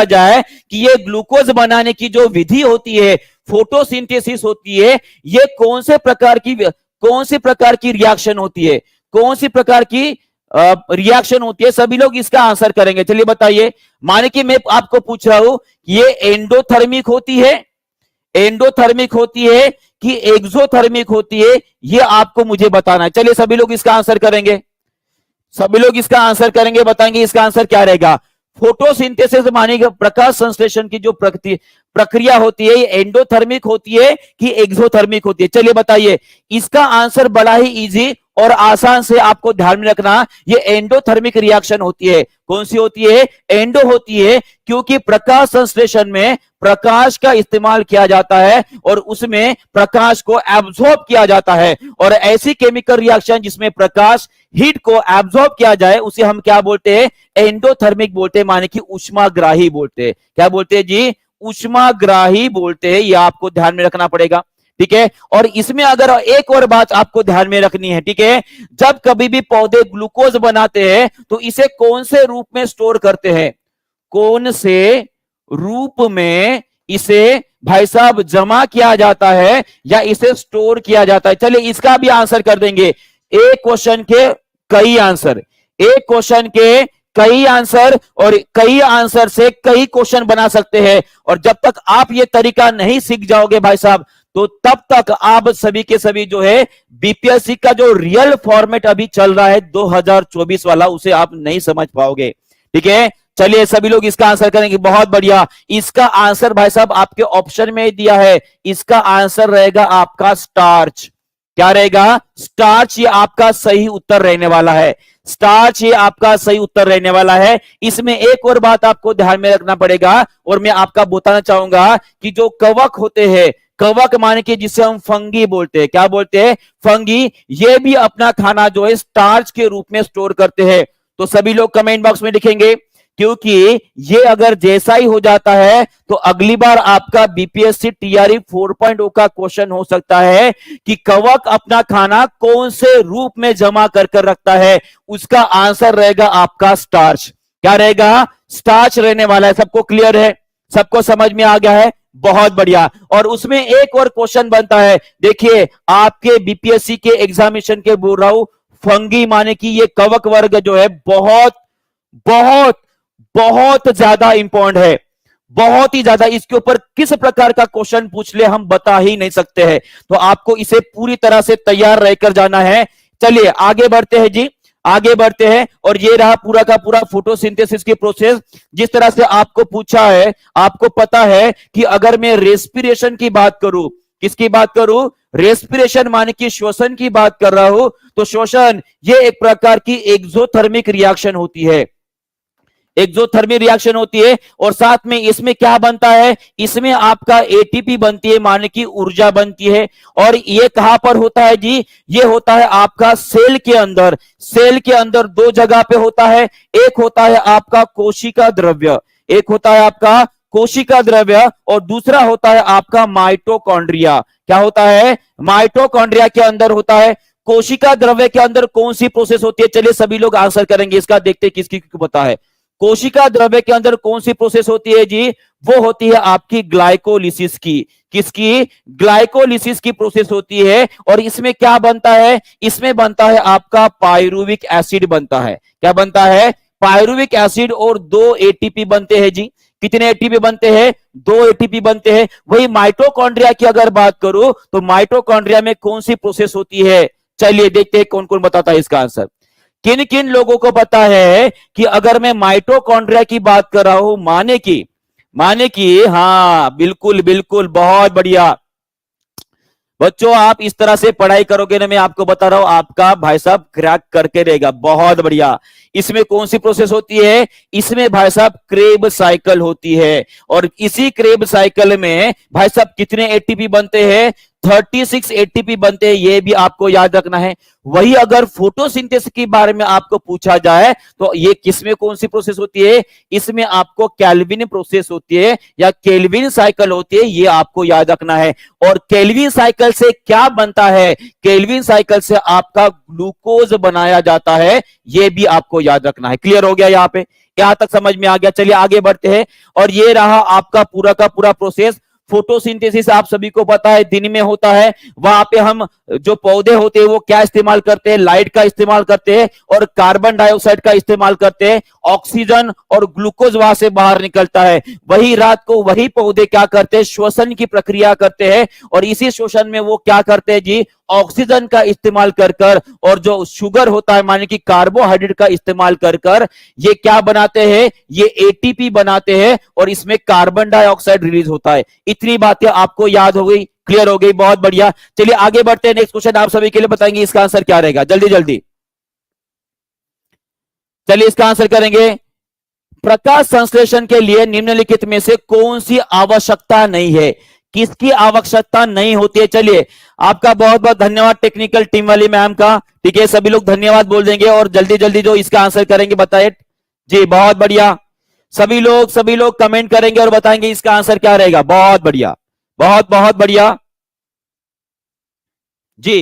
जाए कि ये ग्लूकोज बनाने की जो विधि होती है, फोटोसिंथेसिस होती है, ये कौन से प्रकार की रिएक्शन होती है, कौन सी प्रकार की रिएक्शन होती है, सभी लोग इसका आंसर करेंगे। चलिए बताइए, माने कि मैं आपको पूछ रहा हूं ये एंडोथर्मिक होती है, एंडोथर्मिक होती है कि एक्सोथर्मिक होती है, ये आपको मुझे बताना है। चलिए सभी लोग इसका आंसर करेंगे, सभी लोग इसका आंसर करेंगे, बताएंगे इसका आंसर क्या रहेगा। फोटोसिंथेसिस माने कि प्रकाश संश्लेषण की जो प्रक्रिया होती है, ये एंडोथर्मिक होती है कि एक्सोथर्मिक होती है? चलिए बताइए। इसका आंसर बड़ा ही इजी और आसान से आपको ध्यान में रखना, ये एंडोथर्मिक रिएक्शन होती है। कौन सी होती है? एंडो होती है, क्योंकि प्रकाश संश्लेषण में प्रकाश का इस्तेमाल किया जाता है और उसमें प्रकाश को एब्जॉर्ब किया जाता है। और ऐसी केमिकल रिएक्शन जिसमें प्रकाश हीट को एब्जॉर्ब किया जाए उसे हम क्या बोलते हैं? एंडोथर्मिक बोलते हैं, माने कि ऊष्माग्राही बोलते हैं। क्या बोलते हैं जी? ऊष्माग्राही बोलते हैं। यह आपको ध्यान में रखना पड़ेगा, ठीक है। और इसमें अगर एक और बात आपको ध्यान में रखनी है, ठीक है, जब कभी भी पौधे ग्लूकोज बनाते हैं तो इसे कौन से रूप में स्टोर करते हैं? कौन से रूप में इसे भाई साहब जमा किया जाता है या इसे स्टोर किया जाता है? चलिए इसका भी आंसर कर देंगे। एक क्वेश्चन के कई आंसर, एक क्वेश्चन के कई आंसर, और कई आंसर से कई क्वेश्चन बना सकते हैं। और जब तक आप ये तरीका नहीं सीख जाओगे भाई साहब, तो तब तक आप सभी के सभी जो है बीपीएससी का जो रियल फॉर्मेट अभी चल रहा है 2024 वाला, उसे आप नहीं समझ पाओगे, ठीक है। चलिए सभी लोग इसका आंसर करेंगे, बहुत बढ़िया। इसका आंसर भाई साहब आपके ऑप्शन में दिया है, इसका आंसर रहेगा आपका स्टार्च। क्या रहेगा? स्टार्च। ये आपका सही उत्तर रहने वाला है। स्टार्च ये आपका सही उत्तर रहने वाला है। इसमें एक और बात आपको ध्यान में रखना पड़ेगा, और मैं आपका बताना चाहूंगा कि जो कवक होते हैं, कवक माने कि जिसे हम फंगी बोलते हैं, क्या बोलते हैं? फंगी। ये भी अपना खाना जो है स्टार्च के रूप में स्टोर करते हैं। तो सभी लोग कमेंट बॉक्स में लिखेंगे, क्योंकि ये अगर जैसा ही हो जाता है तो अगली बार आपका बीपीएससी टीआरई 4.0 का क्वेश्चन हो सकता है कि कवक अपना खाना कौन से रूप में जमा कर रखता है। उसका आंसर रहेगा आपका स्टार्च। क्या रहेगा? स्टार्च रहने वाला है। सबको क्लियर है? सबको समझ में आ गया है? बहुत बढ़िया। और उसमें एक और क्वेश्चन बनता है, देखिए आपके बीपीएससी के एग्जामिनेशन के बोल रहा हूं, फंगी माने कि ये कवक वर्ग जो है बहुत बहुत बहुत ज्यादा इंपॉर्टेंट है, बहुत ही ज्यादा। इसके ऊपर किस प्रकार का क्वेश्चन पूछ ले हम बता ही नहीं सकते हैं। तो आपको इसे पूरी तरह से तैयार रहकर जाना है। चलिए आगे बढ़ते हैं जी, आगे बढ़ते हैं। और ये रहा पूरा का पूरा फोटोसिंथेसिस की प्रोसेस। जिस तरह से आपको पूछा है, आपको पता है कि अगर मैं रेस्पिरेशन की बात करूं, किसकी बात करूं? रेस्पिरेशन माने कि श्वसन की बात कर रहा हूं, तो श्वसन ये एक प्रकार की एक्सोथर्मिक रिएक्शन होती है, एक्सोथर्मिक रिएक्शन होती है। और साथ में इसमें क्या बनता है? इसमें आपका एटीपी बनती है, माने कि ऊर्जा बनती है। और ये कहां पर होता है जी? ये होता है आपका सेल के अंदर। सेल के अंदर दो जगह पे होता है, एक होता है आपका कोशिका द्रव्य, एक होता है आपका कोशिका द्रव्य, और दूसरा होता है आपका माइटोकॉन्ड्रिया। क्या होता है? माइटोकॉन्ड्रिया के अंदर होता है। कोशिका द्रव्य के अंदर कौन सी प्रोसेस होती है? चलिए सभी लोग आंसर करेंगे इसका, देखते हैं किसकी पता है। कोशिका द्रव्य के अंदर कौन सी प्रोसेस होती है जी? वो होती है आपकी ग्लाइकोलिसिस की। किसकी? ग्लाइकोलिसिस की प्रोसेस होती है। और इसमें क्या बनता है? इसमें बनता है आपका पायरुविक एसिड बनता है। क्या बनता है? Pyruvic acid. और 2 एटीपी बनते हैं जी। कितने एटीपी बनते हैं? 2 एटीपी बनते हैं। वही माइटोकॉन्ड्रिया की अगर बात करूं तो माइटोकॉन्ड्रिया में कौन सी प्रोसेस होती है? चलिए देखते हैं कौन कौन बताता है इसका आंसर। किन किन लोगों को पता है कि अगर मैं माइटोकॉन्ड्रिया की बात कर रहा हूं, माने की हाँ बिल्कुल बिल्कुल, बहुत बढ़िया बच्चों। आप इस तरह से पढ़ाई करोगे ना, मैं आपको बता रहा हूं, आपका भाई साहब क्रैक करके रहेगा। बहुत बढ़िया। इसमें कौन सी प्रोसेस होती है? इसमें भाई साहब क्रेब साइकिल होती है। और इसी क्रेब साइकिल में भाई साहब कितने एटीपी बनते हैं? 36 एटीपी बनते हैं। ये भी आपको याद रखना है। वही अगर फोटोसिंथेसिस के बारे में आपको पूछा जाए तो ये किसमें कौन सी प्रोसेस होती है? इसमें आपको केल्विन प्रोसेस होती है या केल्विन साइकिल होती है, ये आपको याद रखना है। और केल्विन साइकिल से क्या बनता है? केल्विन साइकिल से आपका ग्लूकोज बनाया जाता है, ये भी आपको याद रखना है। क्लियर हो गया? यहां पे यहां तक समझ में आ गया? चलिए आगे बढ़ते हैं। और ये रहा आपका पूरा का पूरा प्रोसेस। फोटोसिंथेसिस आप सभी को पता है दिन में होता है, वहां पे हम जो पौधे होते हैं वो क्या इस्तेमाल करते हैं, लाइट का इस्तेमाल करते हैं और कार्बन डाइऑक्साइड का इस्तेमाल करते हैं, ऑक्सीजन और ग्लूकोज वहां से बाहर निकलता है। वही रात को वही पौधे क्या करते हैं, श्वसन की प्रक्रिया करते हैं और इसी श्वसन में वो क्या करते हैं जी, ऑक्सीजन का इस्तेमाल कर कर और जो शुगर होता है माने कि कार्बोहाइड्रेट का इस्तेमाल कर कर ये क्या बनाते हैं, ये एटीपी बनाते हैं और इसमें कार्बन डाइऑक्साइड रिलीज होता है। इतनी बातें आपको याद हो गई, क्लियर हो गई, बहुत बढ़िया। चलिए आगे बढ़ते हैं, नेक्स्ट क्वेश्चन आप सभी के लिए बताएंगे इसका आंसर क्या रहेगा, जल्दी जल्दी चलिए इसका आंसर करेंगे। प्रकाश संश्लेषण के लिए निम्नलिखित में से कौन सी आवश्यकता नहीं है, किसकी आवश्यकता नहीं होती है? चलिए आपका बहुत बहुत धन्यवाद टेक्निकल टीम वाली मैम का, ठीक है, सभी लोग धन्यवाद बोल देंगे और जल्दी जल्दी जो इसका आंसर करेंगे बताए जी, बहुत बढ़िया। सभी लोग कमेंट करेंगे और बताएंगे इसका आंसर क्या रहेगा, बहुत बढ़िया, बहुत बहुत बढ़िया जी।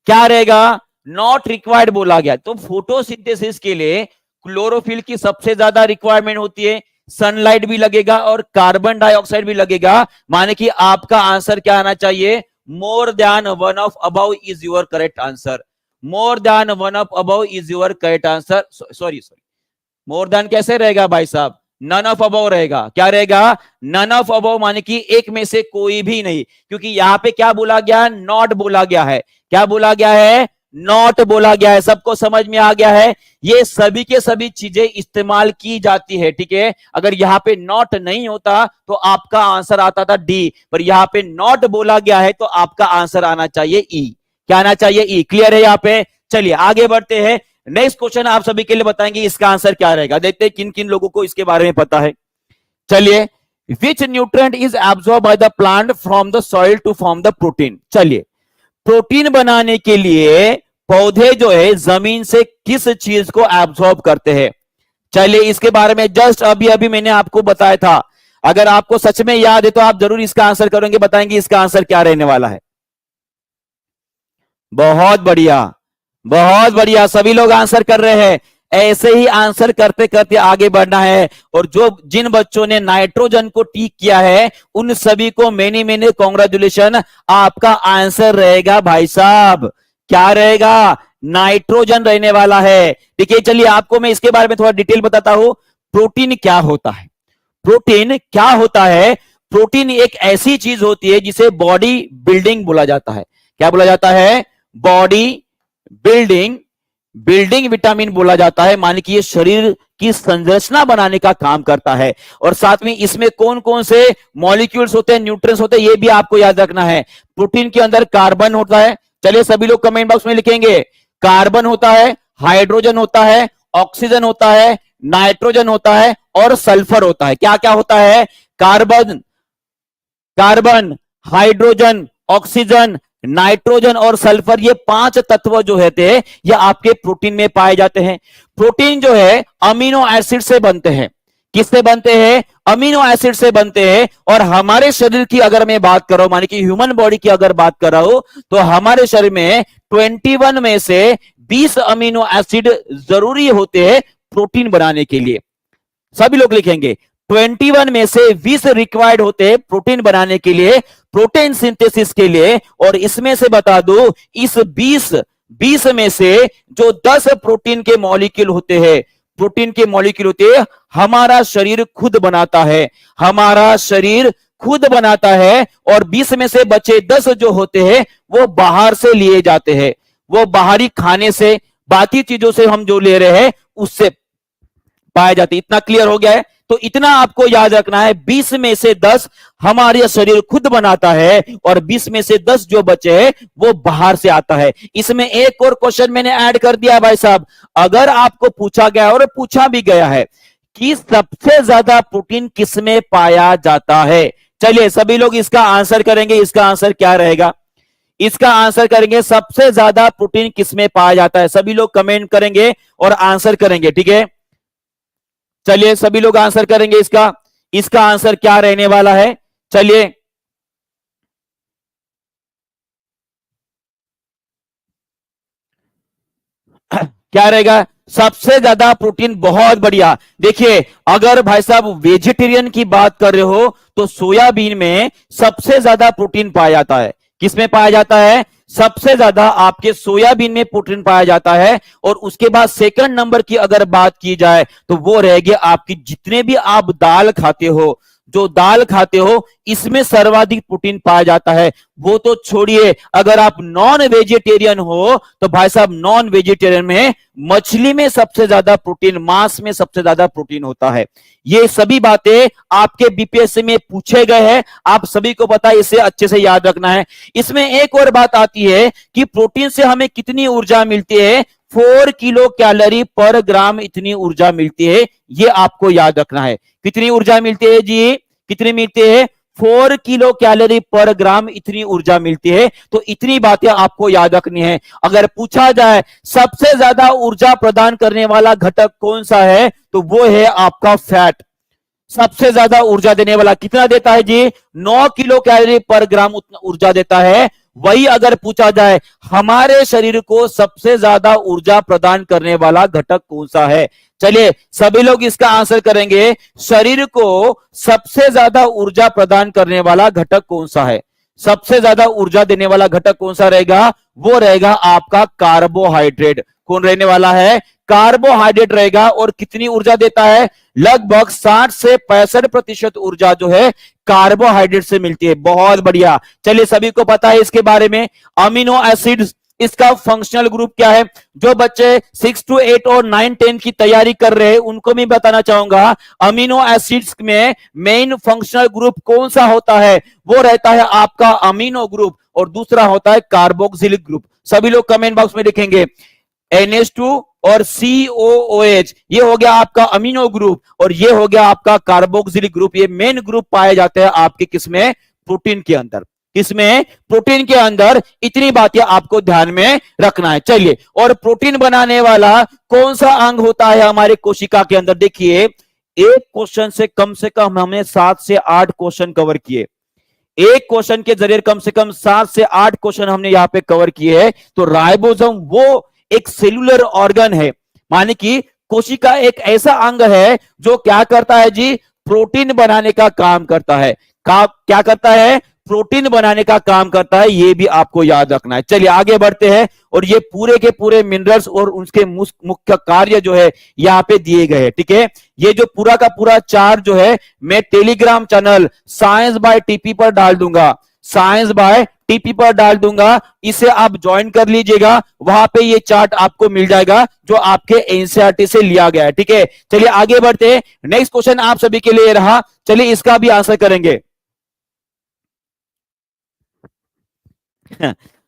क्या रहेगा, नॉट रिक्वायर्ड बोला गया। तो फोटोसिंथेसिस के लिए क्लोरोफिल की सबसे ज्यादा रिक्वायरमेंट होती है, सनलाइट भी लगेगा और कार्बन डाइऑक्साइड भी लगेगा, माने कि आपका आंसर क्या आना चाहिए, more than one of above is your correct answer. More than one of above is your correct answer. Sorry more than कैसे रहेगा भाई साहब, नन ऑफ अबव रहेगा। क्या रहेगा, नन ऑफ अबव माने कि एक में से कोई भी नहीं, क्योंकि यहां पे क्या बोला गया, नॉट बोला गया है। क्या बोला गया है, नॉट बोला गया है। सबको समझ में आ गया है, ये सभी के सभी चीजें इस्तेमाल की जाती है, ठीक है। अगर यहाँ पे नॉट नहीं होता तो आपका आंसर आता था डी, पर यहाँ पे नॉट बोला गया है तो आपका आंसर आना चाहिए ई। क्या आना चाहिए, ई। क्लियर है यहाँ पे? चलिए आगे बढ़ते हैं, नेक्स्ट क्वेश्चन आप सभी के लिए बताएंगे इसका आंसर क्या रहेगा। देखते हैं किन किन लोगों को इसके बारे में पता है। चलिए, which nutrient is absorb by the plant from the soil to form the protein. चलिए, प्रोटीन बनाने के लिए पौधे जो है जमीन से किस चीज को एब्सॉर्ब करते हैं? चलिए इसके बारे में जस्ट अभी अभी मैंने आपको बताया था। अगर आपको सच में याद है तो आप जरूर इसका आंसर करेंगे, बताएंगे इसका आंसर क्या रहने वाला है। बहुत बढ़िया, बहुत बढ़िया, सभी लोग आंसर कर रहे हैं। ऐसे ही आंसर करते करते आगे बढ़ना है। और जो जिन बच्चों ने नाइट्रोजन को टिक किया है उन सभी को मेनी मेनी कॉन्ग्रेचुलेशन, आपका आंसर रहेगा भाई साहब, क्या रहेगा, नाइट्रोजन रहने वाला है, ठीक है। चलिए आपको मैं इसके बारे में थोड़ा डिटेल बताता हूं। प्रोटीन क्या होता है, प्रोटीन क्या होता है, प्रोटीन एक ऐसी चीज होती है जिसे बॉडी बिल्डिंग बोला जाता है। क्या बोला जाता है, बॉडी बिल्डिंग, बिल्डिंग विटामिन बोला जाता है, माने कि ये शरीर की संरचना बनाने का काम करता है। और साथ में इसमें कौन कौन से मॉलिक्यूल्स होते हैं, न्यूट्रिएंट्स होते हैं, ये भी आपको याद रखना है। प्रोटीन के अंदर कार्बन होता है, चलिए सभी लोग कमेंट बॉक्स में लिखेंगे, कार्बन होता है, हाइड्रोजन होता है, ऑक्सीजन होता है, नाइट्रोजन होता है और सल्फर होता है। क्या क्या होता है, carbon, carbon, hydrogen, oxygen, nitrogen और सल्फर, ये पांच तत्व जो होते हैं ये आपके प्रोटीन में पाए जाते हैं। प्रोटीन जो है अमीनो एसिड से बनते हैं। किससे बनते हैं, अमीनो एसिड से बनते हैं। और हमारे शरीर की अगर मैं बात कर रहा हूं, माने कि ह्यूमन बॉडी की अगर बात कर रहा हूं, तो हमारे शरीर में 21 में से 20 अमीनो एसिड जरूरी होते हैं प्रोटीन बनाने के लिए। सभी लोग लिखेंगे 21 में से 20 रिक्वायर्ड होते हैं प्रोटीन बनाने के लिए, प्रोटीन सिंथेसिस के लिए। और इसमें से बता दो, इस 20 में से जो 10 प्रोटीन के मॉलिक्यूल होते हैं, प्रोटीन के मॉलिक्यूल होते हैं, हमारा शरीर खुद बनाता है, हमारा शरीर खुद बनाता है। और 20 में से बचे 10 जो होते हैं वो बाहर से लिए जाते हैं, वो बाहरी खाने से, बाकी चीजों से हम जो ले रहे हैं उससे पाए जाते। इतना क्लियर हो गया है? तो इतना आपको याद रखना है, 20 में से 10 हमारे शरीर खुद बनाता है और 20 में से 10 जो बचे हैं वो बाहर से आता है। इसमें एक और क्वेश्चन मैंने ऐड कर दिया भाई साहब, अगर आपको पूछा गया और पूछा भी गया है कि सबसे ज्यादा प्रोटीन किसमें पाया जाता है, चलिए सभी लोग इसका आंसर करेंगे, इसका आंसर क्या रहेगा, इसका आंसर करेंगे सबसे ज्यादा प्रोटीन किसमें पाया जाता है। सभी लोग कमेंट करेंगे और आंसर करेंगे, ठीक है। चलिए सभी लोग आंसर करेंगे, इसका इसका आंसर क्या रहने वाला है। चलिए क्या रहेगा, सबसे ज्यादा प्रोटीन, बहुत बढ़िया। देखिए, अगर भाई साहब वेजिटेरियन की बात कर रहे हो तो सोयाबीन में सबसे ज्यादा प्रोटीन पाया जाता है। किसमें पाया जाता है? सबसे ज्यादा आपके सोयाबीन में प्रोटीन पाया जाता है। और उसके बाद सेकंड नंबर की अगर बात की जाए तो वो रहेगी आपकी, जितने भी आप दाल खाते हो, जो दाल खाते हो, इसमें सर्वाधिक प्रोटीन पाया जाता है। वो तो छोड़िए, अगर आप नॉन वेजिटेरियन हो तो भाई साहब नॉन वेजिटेरियन में मछली में सबसे ज्यादा प्रोटीन, मांस में सबसे ज्यादा प्रोटीन होता है। ये सभी बातें आपके बीपीएससी में पूछे गए हैं, आप सभी को पता है, इसे अच्छे से याद रखना है। इसमें एक और बात आती है कि प्रोटीन से हमें कितनी ऊर्जा मिलती है? 4 किलो कैलोरी पर ग्राम इतनी ऊर्जा मिलती है, ये आपको याद रखना है। कितनी ऊर्जा मिलती है जी? कितनी मिलती है? 4 किलो कैलोरी पर ग्राम इतनी ऊर्जा मिलती है। तो इतनी बातें आपको याद रखनी है। अगर पूछा जाए सबसे ज्यादा ऊर्जा प्रदान करने वाला घटक कौन सा है, तो वो है आपका फैट। सबसे ज्यादा ऊर्जा देने वाला कितना देता है जी? 9 किलो कैलोरी पर ग्राम उतना ऊर्जा देता है। वही अगर पूछा जाए हमारे शरीर को सबसे ज्यादा ऊर्जा प्रदान करने वाला घटक कौन सा है, चलिए सभी लोग इसका आंसर करेंगे। शरीर को सबसे ज्यादा ऊर्जा प्रदान करने वाला घटक कौन सा है? सबसे ज्यादा ऊर्जा देने वाला घटक कौन सा रहेगा? वो रहेगा आपका कार्बोहाइड्रेट। कौन रहने वाला है? कार्बोहाइड्रेट रहेगा। और कितनी ऊर्जा देता है? लगभग 60 से 65% ऊर्जा जो है कार्बोहाइड्रेट से मिलती है। बहुत बढ़िया। चलिए सभी को पता है इसके बारे में। अमीनो एसिड्स, इसका फंक्शनल ग्रुप क्या है? जो बच्चे 6 to 8 और 9 10 की तैयारी कर रहे हैं उनको मैं बताना चाहूंगा, अमीनो एसिड्स में मेन फंक्शनल ग्रुप कौन सा होता है? वो रहता है आपका अमीनो ग्रुप, और दूसरा होता है कार्बोक्सिलिक ग्रुप। सभी लोग कमेंट बॉक्स में लिखेंगे NH2 और COOH, ये हो गया आपका अमीनो ग्रुप, और ये हो गया आपका कार्बोक्सिलिक ग्रुप। ये मेन ग्रुप पाए जाते हैं आपके किसमें? प्रोटीन के अंदर। किसमें? प्रोटीन के अंदर। इतनी बातें आपको ध्यान में रखना है। चलिए, और प्रोटीन बनाने वाला कौन सा अंग होता है हमारे कोशिका के अंदर? देखिए, एक क्वेश्चन से कम हमने 7 से 8 क्वेश्चन कवर किए। एक क्वेश्चन के जरिए कम से कम 7 से 8 क्वेश्चन हमने यहां पे कवर किए हैं। तो राइबोसोम वो एक सेलुलर ऑर्गन है, माने कि कोशिका एक ऐसा अंग है जो क्या करता है जी? प्रोटीन बनाने का काम करता है। क्या करता है? प्रोटीन बनाने का काम करता है। ये भी आपको याद रखना है। चलिए आगे बढ़ते हैं, और ये पूरे के पूरे मिनरल्स और उनके मुख्य कार्य जो है यहाँ पे दिए गए हैं। ठीक है, ये जो पूरा का पूरा चार्ट जो है मैं Telegram channel science by TP पर डाल दूंगा। साइंस बाय टीपी पर डाल दूंगा, इसे आप ज्वाइन कर लीजिएगा। वहां पे ये चार्ट आपको मिल जाएगा जो आपके एनसीईआरटी से लिया गया है। ठीक है, चलिए आगे बढ़ते हैं। नेक्स्ट क्वेश्चन आप सभी के लिए रहा, चलिए इसका भी आंसर करेंगे।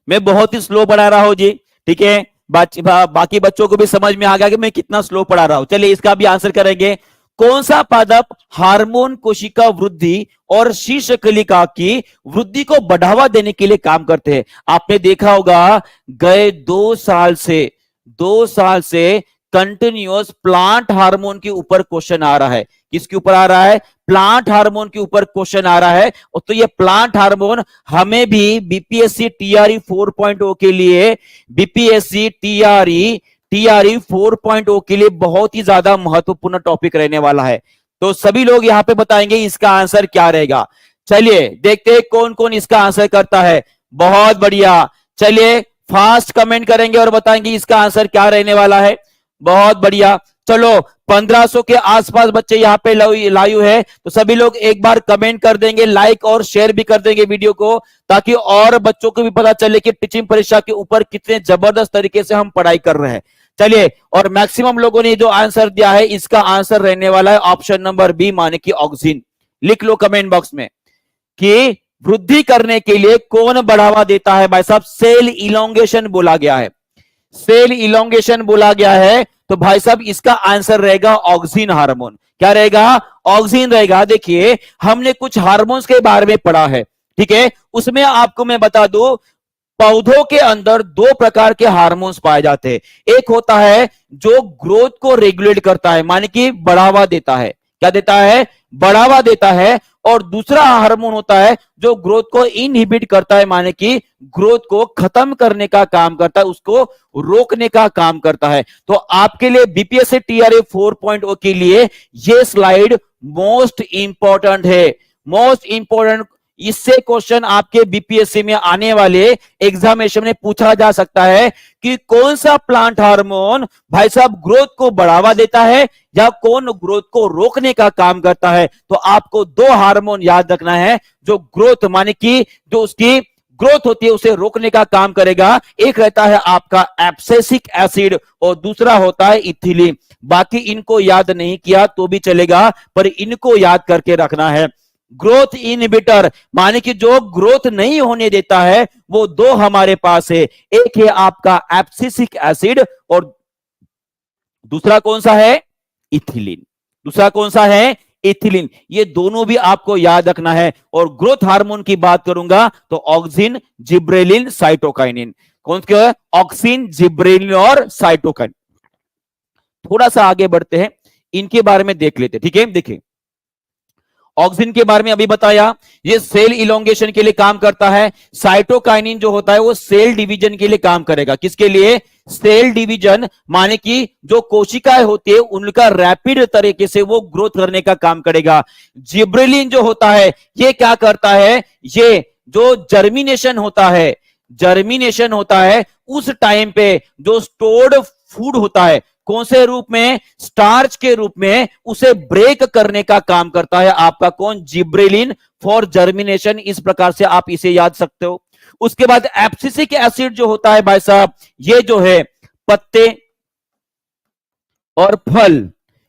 मैं बहुत ही स्लो पढ़ा रहा हूं जी। ठीक है, बाकी बच्चों को भी समझ में आ गया कि मैं कितना स्लो पढ़ा रहा हूं। चलिए इसका भी आंसर करेंगे। कौन सा पादप हार्मोन कोशिका वृद्धि और शीर्ष कलिका की वृद्धि को बढ़ावा देने के लिए काम करते हैं? आपने देखा होगा गए 2 साल से कंटिन्यूअस प्लांट हार्मोन के ऊपर क्वेश्चन आ रहा है। किसके ऊपर आ रहा है? प्लांट हार्मोन के ऊपर क्वेश्चन आ रहा है। और तो ये प्लांट हार्मोन हमें भी बीपीएससी टीआरई 4.0 के लिए, बीपीएससी टीआरई 4.0 के लिए बहुत ही ज्यादा महत्वपूर्ण टॉपिक रहने वाला है। तो सभी लोग यहाँ पे बताएंगे इसका आंसर क्या रहेगा। चलिए देखते हैं कौन कौन इसका आंसर करता है। बहुत बढ़िया, चलिए फास्ट कमेंट करेंगे और बताएंगे इसका आंसर क्या रहने वाला है। बहुत बढ़िया, चलो 1500 के आसपास बच्चे यहाँ पे लाइव है, तो सभी लोग एक बार कमेंट कर देंगे, लाइक और शेयर भी कर देंगे वीडियो को, ताकि और बच्चों को भी पता चले कि टीचिंग परीक्षा के ऊपर कितने जबरदस्त तरीके से हम पढ़ाई कर रहे हैं। चलिए, और मैक्सिमम लोगों ने जो आंसर दिया है, इसका आंसर रहने वाला है ऑप्शन नंबर बी, माने कि ऑक्सीन। लिख लो कमेंट बॉक्स में कि वृद्धि करने के लिए कौन बढ़ावा देता है? भाई साहब सेल इलोंगेशन बोला गया है। सेल इलोंगेशन बोला गया है, तो भाई साहब इसका आंसर रहेगा ऑक्सीन हार्मोन। क्या रहेगा? ऑक्सीन रहेगा। देखिए, हमने कुछ हार्मोन्स के बारे में पढ़ा है। ठीक है, उसमें आपको मैं बता दूं, पौधों के अंदर 2 प्रकार के हार्मोन्स पाए जाते हैं। एक होता है जो ग्रोथ को रेगुलेट करता है, माने कि बढ़ावा देता है। क्या देता है? बढ़ावा देता है। और दूसरा हार्मोन होता है जो ग्रोथ को इनहिबिट करता है, माने कि ग्रोथ को खत्म करने का काम करता है, उसको रोकने का काम करता है। तो आपके लिए बीपीएससी टीआरए 4.0 के लिए ये स्लाइड मोस्ट इंपॉर्टेंट है, मोस्ट इंपॉर्टेंट। इससे क्वेश्चन आपके बीपीएससी में आने वाले एग्जामिनेशन में पूछा जा सकता है कि कौन सा प्लांट हार्मोन भाई साहब ग्रोथ को बढ़ावा देता है या कौन ग्रोथ को रोकने का काम करता है। तो आपको दो हार्मोन याद रखना है जो ग्रोथ माने कि जो उसकी ग्रोथ होती है उसे रोकने का काम करेगा। एक रहता है आपका एब्सिसिक एसिड और दूसरा होता है इथिलीन। बाकी इनको याद नहीं किया तो भी चलेगा, पर इनको याद करके रखना है। ग्रोथ इनहिबिटर माने कि जो ग्रोथ नहीं होने देता है वो दो हमारे पास है, एक है आपका एब्सिसिक एसिड और दूसरा कौन सा है, इथिलीन। दूसरा कौन सा है, इथिलीन। ये दोनों भी आपको याद रखना है। और ग्रोथ हार्मोन की बात करूंगा तो ऑक्सिन, जिब्रेलिन, साइटोकाइनिन। कौन सा, ऑक्सिन, जिब्रेलिन और साइटोकाइनिन। थोड़ा सा आगे बढ़ते हैं, इनके बारे में देख लेते हैं। ठीक है, देखिए ऑक्सिन के बारे में अभी बताया, ये सेल इलोंगेशन के लिए काम करता है। साइटोकाइनिन जो होता है वो सेल डिवीजन के लिए काम करेगा। किसके लिए, सेल डिवीजन माने कि जो कोशिकाएं होती है उनका रैपिड तरीके से वो ग्रोथ करने का काम करेगा। जिब्रेलिन जो होता है ये क्या करता है, ये जो जर्मिनेशन होता है, जर्मिनेशन होता है उस टाइम पे जो स्टोर्ड फूड होता है कौन से रूप में, स्टार्च के रूप में, उसे ब्रेक करने का काम करता है आपका कौन, जिब्रेलिन फॉर जर्मिनेशन। इस प्रकार से आप इसे याद सकते हो। उसके बाद एब्सिसिक एसिड जो होता है भाई साहब, ये जो है पत्ते और फल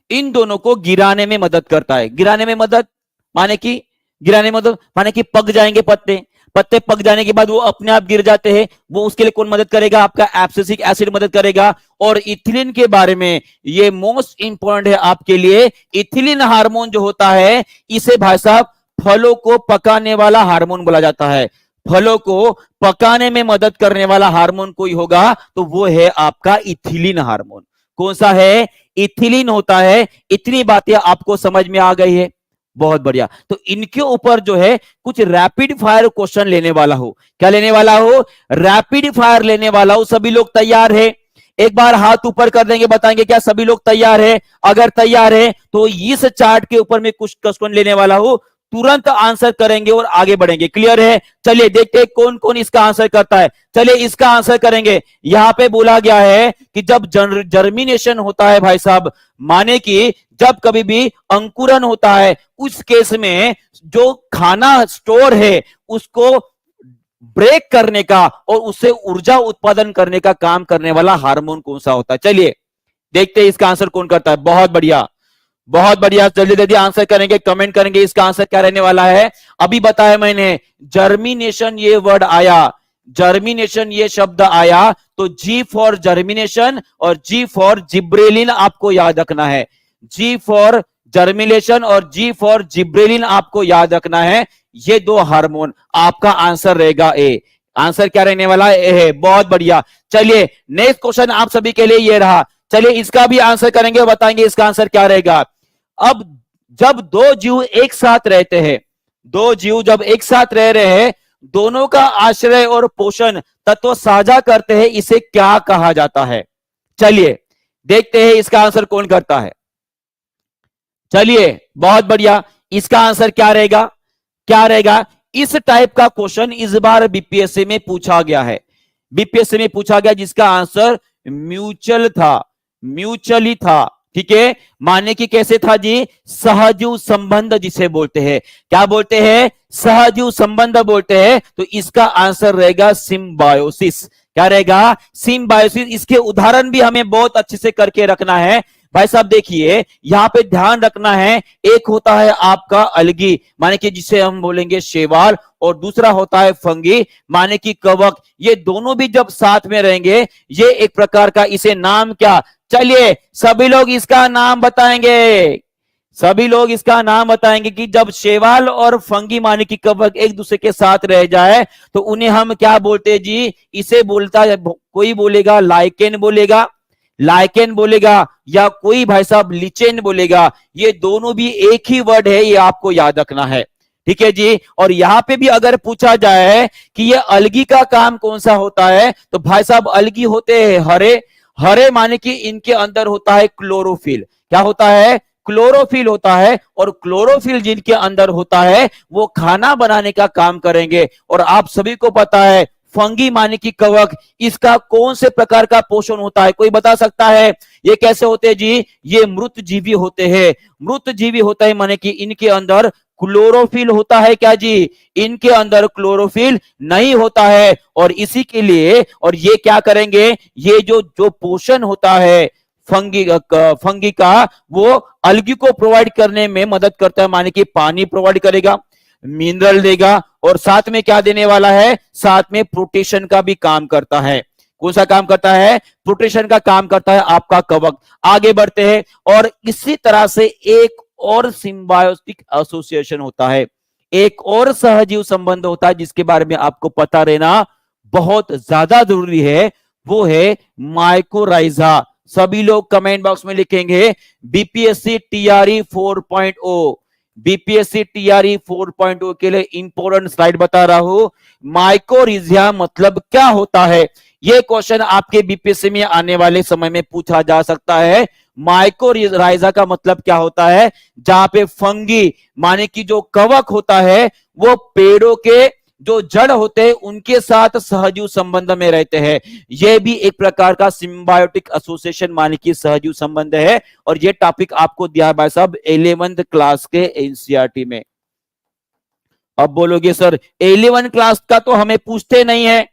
इन दोनों को गिराने में मदद करता है। गिराने में मदद माने कि, गिराने में मदद माने कि पक जाएंगे पत्ते, पत्ते पक जाने के बाद वो अपने आप गिर जाते हैं, वो उसके लिए कौन मदद करेगा, आपका एब्सिसिक एसिड मदद करेगा। और इथिलीन के बारे में ये मोस्ट इंपॉर्टेंट है आपके लिए। इथिलीन हार्मोन जो होता है इसे भाई साहब फलों को पकाने वाला हार्मोन बोला जाता है। फलों को पकाने में मदद करने वाला हार्मोन कोई होगा तो वो है आपका इथिलीन हार्मोन। कौन सा है, इथिलीन होता है। इतनी बातें आपको समझ में आ गई है, बहुत बढ़िया। तो इनके ऊपर जो है कुछ रैपिड फायर क्वेश्चन लेने वाला हो। क्या लेने वाला हो, रैपिड फायर लेने वाला हो। सभी लोग तैयार है, एक बार हाथ ऊपर कर देंगे, बताएंगे क्या सभी लोग तैयार है। अगर तैयार है तो इस चार्ट के ऊपर में कुछ क्वेश्चन लेने वाला हो, तुरंत आंसर करेंगे और आगे बढ़ेंगे। क्लियर है, चलिए देखते हैं कौन कौन इसका आंसर करता है। चलिए इसका आंसर करेंगे। यहां पे बोला गया है कि जब जर्मिनेशन होता है भाई साहब, माने कि जब कभी भी अंकुरन होता है उस केस में जो खाना स्टोर है उसको ब्रेक करने का और उससे ऊर्जा उत्पादन करने का काम करने वाला हार्मोन कौन सा होता है। चलिए देखते हैं इसका आंसर कौन करता है। बहुत बढ़िया, बहुत बढ़िया, जल्दी जल्दी आंसर करेंगे, कमेंट करेंगे इसका आंसर क्या रहने वाला है। अभी बताया मैंने, जर्मिनेशन ये वर्ड आया, जर्मिनेशन ये शब्द आया तो जी फॉर जर्मिनेशन और जी फॉर जिब्रेलिन आपको याद रखना है। जी फॉर जर्मिनेशन और जी फॉर जिब्रेलिन आपको याद रखना है। ये दो हार्मोन, आपका आंसर रहेगा ए। आंसर क्या रहने वाला है, ए है। बहुत बढ़िया। चलिए नेक्स्ट क्वेश्चन आप सभी के लिए ये रहा। चलिए इसका भी आंसर करेंगे और बताएंगे इसका आंसर क्या रहेगा। अब जब दो जीव एक साथ रहते हैं, दो जीव जब एक साथ रह रहे हैं, दोनों का आश्रय और पोषण तत्व साझा करते हैं, इसे क्या कहा जाता है। चलिए देखते हैं इसका आंसर कौन करता है। चलिए बहुत बढ़िया, इसका आंसर क्या रहेगा, क्या रहेगा। इस टाइप का क्वेश्चन इस बार बीपीएससी में पूछा गया है, बीपीएससी में पूछा गया जिसका आंसर म्यूचुअल था, म्यूचुअली था। ठीक है, माने कि कैसे था जी, सहजीव संबंध जिसे बोलते हैं। क्या बोलते हैं, सहजीव संबंध बोलते हैं। तो इसका आंसर रहेगा सिम्बायोसिस। क्या रहेगा, सिम्बायोसिस। इसके उदाहरण भी हमें बहुत अच्छे से करके रखना है भाई साहब। देखिए यहां पे ध्यान रखना है, एक होता है आपका अलगी माने कि जिसे हम बोलेंगे शैवाल, और दूसरा होता है फंगी माने कि कवक। ये दोनों भी जब साथ में रहेंगे ये एक प्रकार का, इसे नाम क्या, चलिए सभी लोग इसका नाम बताएंगे, सभी लोग इसका नाम बताएंगे कि जब शैवाल और फंगी माने कि कवक एक दूसरे के साथ रह जाए तो उन्हें हम क्या बोलते हैं जी, इसे बोलता है, कोई बोलेगा लाइकेन बोलेगा, लाइकेन बोलेगा, या कोई भाई साहब लिचेन बोलेगा। ये दोनों भी एक ही वर्ड है, ये आपको याद रखना है। ठीक है जी। और यहां पे भी अगर पूछा जाए कि ये अलगी का काम कौन सा होता है, तो भाई साहब अलगी होते हैं हरे। हरे माने कि इनके अंदर होता है क्लोरोफिल। क्या होता है? क्लोरोफिल होता है। और क्लोरोफिल जिनके अंदर होता है वो खाना बनाने का काम करेंगे। और आप सभी को पता है फंगी माने की कवक, इसका कौन से प्रकार का पोषण होता है? कोई बता सकता है ये कैसे होते हैं जी? ये मृत जीवी होते हैं। मृत जीवी होता है माने कि इनके अंदर क्लोरोफिल होता है क्या जी? इनके अंदर क्लोरोफिल नहीं होता है। और इसी के लिए और ये क्या करेंगे, ये जो जो पोषण होता है फंगी का, वो अलगी को प्रोवाइड करने में मदद करता है। माने कि पानी प्रोवाइड करेगा, मिनरल देगा, और साथ में क्या देने वाला है? साथ में प्रोटेक्शन का भी काम करता है। कौन सा काम करता है? प्रोटेक्शन का काम करता है आपका कवक। आगे बढ़ते हैं। और इसी तरह से एक और सिम्बायोटिक एसोसिएशन होता है, एक और सहजीव संबंध होता है जिसके बारे में आपको पता रहना बहुत ज्यादा जरूरी है। वो है माइकोराइजा। सभी लोग कमेंट बॉक्स में लिखेंगे बीपीएससी टीआरई 4.0। बीपीएससी टीआरई 4.0 के लिए इंपॉर्टेंट स्लाइड बता रहा हूं। माइकोरिजा मतलब क्या होता है? यह क्वेश्चन आपके बीपीएससी में आने वाले समय में पूछा जा सकता है। माइकोराइजा का मतलब क्या होता है? जहां पे फंगी माने कि जो कवक होता है वो पेड़ों के जो जड़ होते हैं उनके साथ सहजीव संबंध में रहते हैं। यह भी एक प्रकार का सिम्बायोटिक एसोसिएशन माने कि सहजीव संबंध है। और यह टॉपिक आपको दिया है भाई साहब 11th क्लास के एनसीईआरटी में। अब बोलोगे सर 11 क्लास का तो हमें पूछते नहीं है।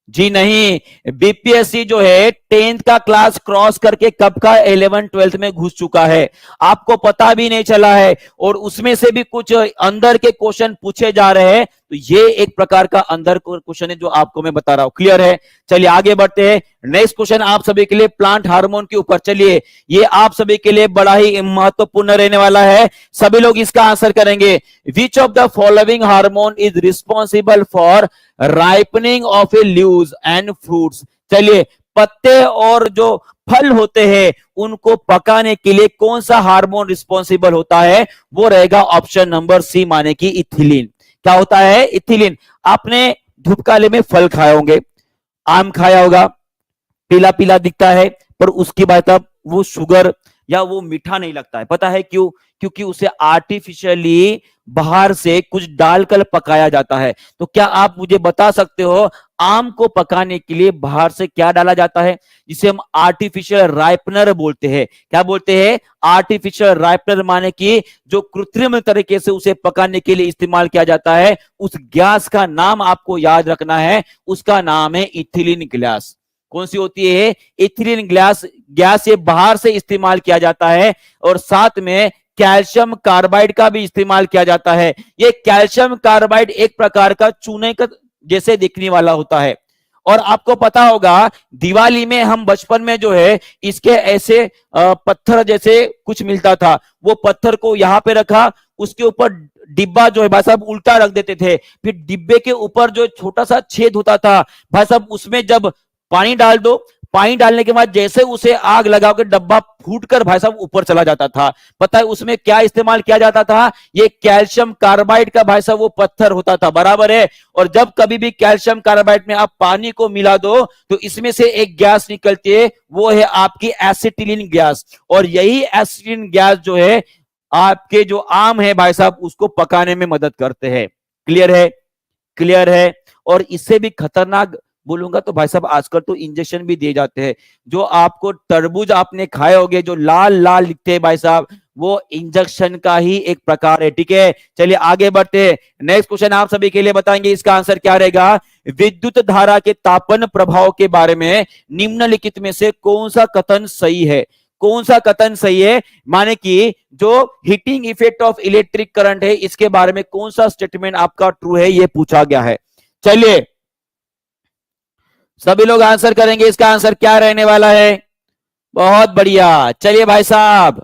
जी नहीं, बीपीएससी जो है 10th का क्लास क्रॉस करके कब का 11 12th में घुस चुका है, आपको पता भी नहीं चला है। और उसमें से भी कुछ अंदर के क्वेश्चन पूछे जा रहे हैं। तो ये एक प्रकार का अंदर क्वेश्चन है जो आपको मैं बता रहा हूं। क्लियर है? चलिए आगे बढ़ते हैं। नेक्स्ट क्वेश्चन आप सभी के लिए प्लांट हार्मोन के ऊपर। चलिए ये आप सभी के लिए बड़ा ही महत्वपूर्ण रहने वाला है। सभी लोग इसका आंसर करेंगे। Which of the following hormone is responsible for ripening of A leaves and fruits? चलिए पत्ते और जो फल होते हैं उनको पकाने के लिए कौन सा हार्मोन रिस्पॉन्सिबल होता है? वो रहेगा ऑप्शन नंबर सी माने कि इथिलीन। क्या होता है? इथिलीन। आपने धूपकाले में फल खाए होंगे, आम खाया होगा, पीला पीला दिखता है, पर उसके बाद तब वो शुगर या वो मीठा नहीं लगता है। पता है क्यों? क्योंकि उसे आर्टिफिशियली बाहर से कुछ डालकर पकाया जाता है। तो क्या आप मुझे बता सकते हो आम को पकाने के लिए बाहर से क्या डाला जाता है, जिसे हम आर्टिफिशियल राइपनर बोलते हैं? क्या बोलते हैं? आर्टिफिशियल राइपनर माने कि जो कृत्रिम तरीके से उसे पकाने के लिए इस्तेमाल किया जाता है। उस गैस का नाम आपको याद रखना है, उसका नाम है इथिलीन गैस। कौन सी होती है? Ethylene gas. ये बाहर से इस्तेमाल किया जाता है। और साथ में कैल्शियम कार्बाइड का भी इस्तेमाल किया जाता है। ये कैल्शियम कार्बाइड एक प्रकार का चूने का जैसे दिखने वाला होता है। और आपको पता होगा दिवाली में हम बचपन में जो है इसके ऐसे पत्थर जैसे कुछ मिलता था। वो पत्थर को यहां पे रखा, उसके ऊपर डिब्बा जो है भाई साहब उल्टा रख देते थे। फिर डिब्बे के ऊपर जो छोटा सा छेद होता था भाई साहब, उसमें जब पानी डाल दो, पानी डालने के बाद जैसे उसे आग लगाओ के डब्बा फूटकर भाई साहब ऊपर चला जाता था। पता है उसमें क्या इस्तेमाल किया जाता था? ये कैल्शियम कार्बाइड का भाई साहब वो पत्थर होता था। बराबर है? और जब कभी भी कैल्शियम कार्बाइड में आप पानी को मिला दो तो इसमें से एक गैस निकलती है, वो है आपकी एसिटिलीन गैस। और यही एसिटिलीन गैस जो है आपके जो आम है भाई साहब उसको पकाने में मदद करते हैं। क्लियर है? क्लियर है? और इससे भी खतरनाक बोलूंगा तो भाई साहब आजकल तो इंजेक्शन भी दिए जाते हैं। जो आपको तरबूज आपने खाए होंगे जो लाल लाल दिखते हैं भाई साहब, वो इंजेक्शन का ही एक प्रकार है। ठीक है, चलिए आगे बढ़ते हैं। नेक्स्ट क्वेश्चन आप सभी के लिए बताएंगे, इसका आंसर क्या रहेगा? विद्युत धारा के तापन प्रभाव के बारे में निम्नलिखित में से कौन सा कथन सही है? कौन सा कथन सही है? माने कि जो heating effect of electric current है इसके बारे में कौन सा स्टेटमेंट आपका ट्रू है, ये पूछा गया है। चलिए सभी लोग आंसर करेंगे, इसका आंसर क्या रहने वाला है? बहुत बढ़िया। चलिए भाई साहब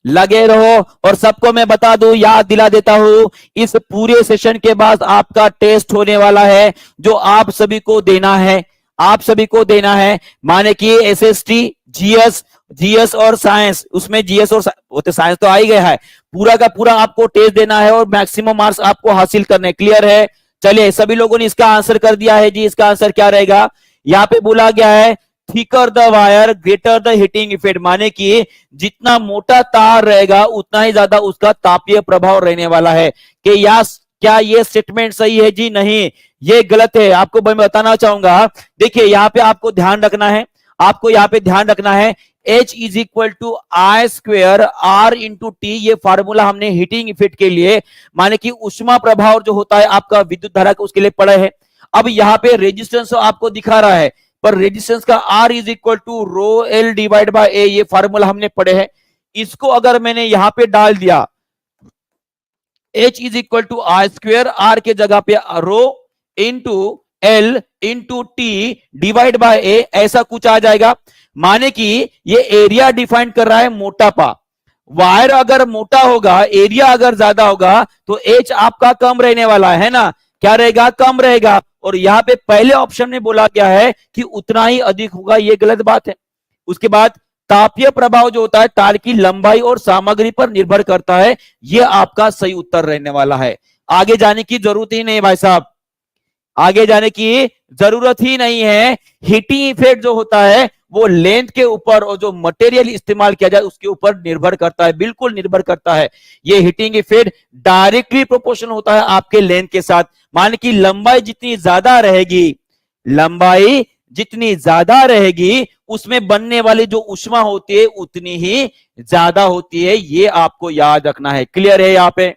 लगे रहो। और सबको मैं बता दूं, याद दिला देता हूं, इस पूरे सेशन के बाद आपका टेस्ट होने वाला है जो आप सभी को देना है। आप सभी को देना है माने कि एसएसटी, जीएस और साइंस। उसमें जीएस और वो तो साइंस तो आ ही गया है, पूरा का पूरा आपको टेस्ट देना है और मैक्सिमम मार्क्स आपको हासिल करने। क्लियर है? चलिए, सभी लोगों ने इसका आंसर कर दिया है जी। इसका आंसर क्या रहेगा? यहाँ पे बोला गया है thicker the wire greater the heating effect, माने कि जितना मोटा तार रहेगा उतना ही ज्यादा उसका तापीय प्रभाव रहने वाला है। कि या क्या ये स्टेटमेंट सही है जी? नहीं, ये गलत है। आपको मैं बताना चाहूंगा, देखिए यहाँ पे आपको ध्यान रखना है, आपको यहाँ पे ध्यान रखना है H is equal to I square R into T. ये फार्मूला हमने हीटिंग इफेक्ट के लिए, माने कि उष्मा प्रभाव जो होता है आपका विद्युत धारा का, उसके लिए पढ़े है। अब यहाँ पे रेजिस्टेंस आपको दिखा रहा है, पर रेजिस्टेंस का R is equal to rho L divide by A, ये फार्मूला हमने पढ़े हैं। इसको अगर मैंने यहां पे डाल दिया, H is equal to R square, R के जगह पे rho into L into T divide by A, ऐसा कुछ आ जाएगा। माने कि ये एरिया डिफाइन कर रहा है मोटापा। वायर अगर मोटा होगा, एरिया अगर ज्यादा होगा, तो H आपका कम रहने वाला है ना? क्या रहेगा? कम रहेगा। और यहाँ पे पहले ऑप्शन में बोला गया है कि उतना ही अधिक होगा, ये गलत बात है। उसके बाद तापीय प्रभाव जो होता है तार की लंबाई और सामग्री पर निर्भर करता है, ये आपका सही उत्तर रहने वाला है। आगे जाने की जरूरत ही नहीं भाई साहब, आगे जाने की जरूरत ही नहीं है। हीटिंग इफेक्ट जो होता है वो लेंथ के ऊपर और जो मटेरियल इस्तेमाल किया जाए उसके ऊपर निर्भर करता है, बिल्कुल निर्भर करता है। ये हीटिंग इफेक्ट डायरेक्टली प्रोपोर्शनल होता है आपके लेंथ के साथ। मान कि लंबाई जितनी ज्यादा रहेगी, लंबाई जितनी ज्यादा रहेगी, उसमें बनने वाली जो ऊष्मा होती है उतनी ही ज्यादा होती है, ये आपको याद रखना है। क्लियर है यहाँ पे?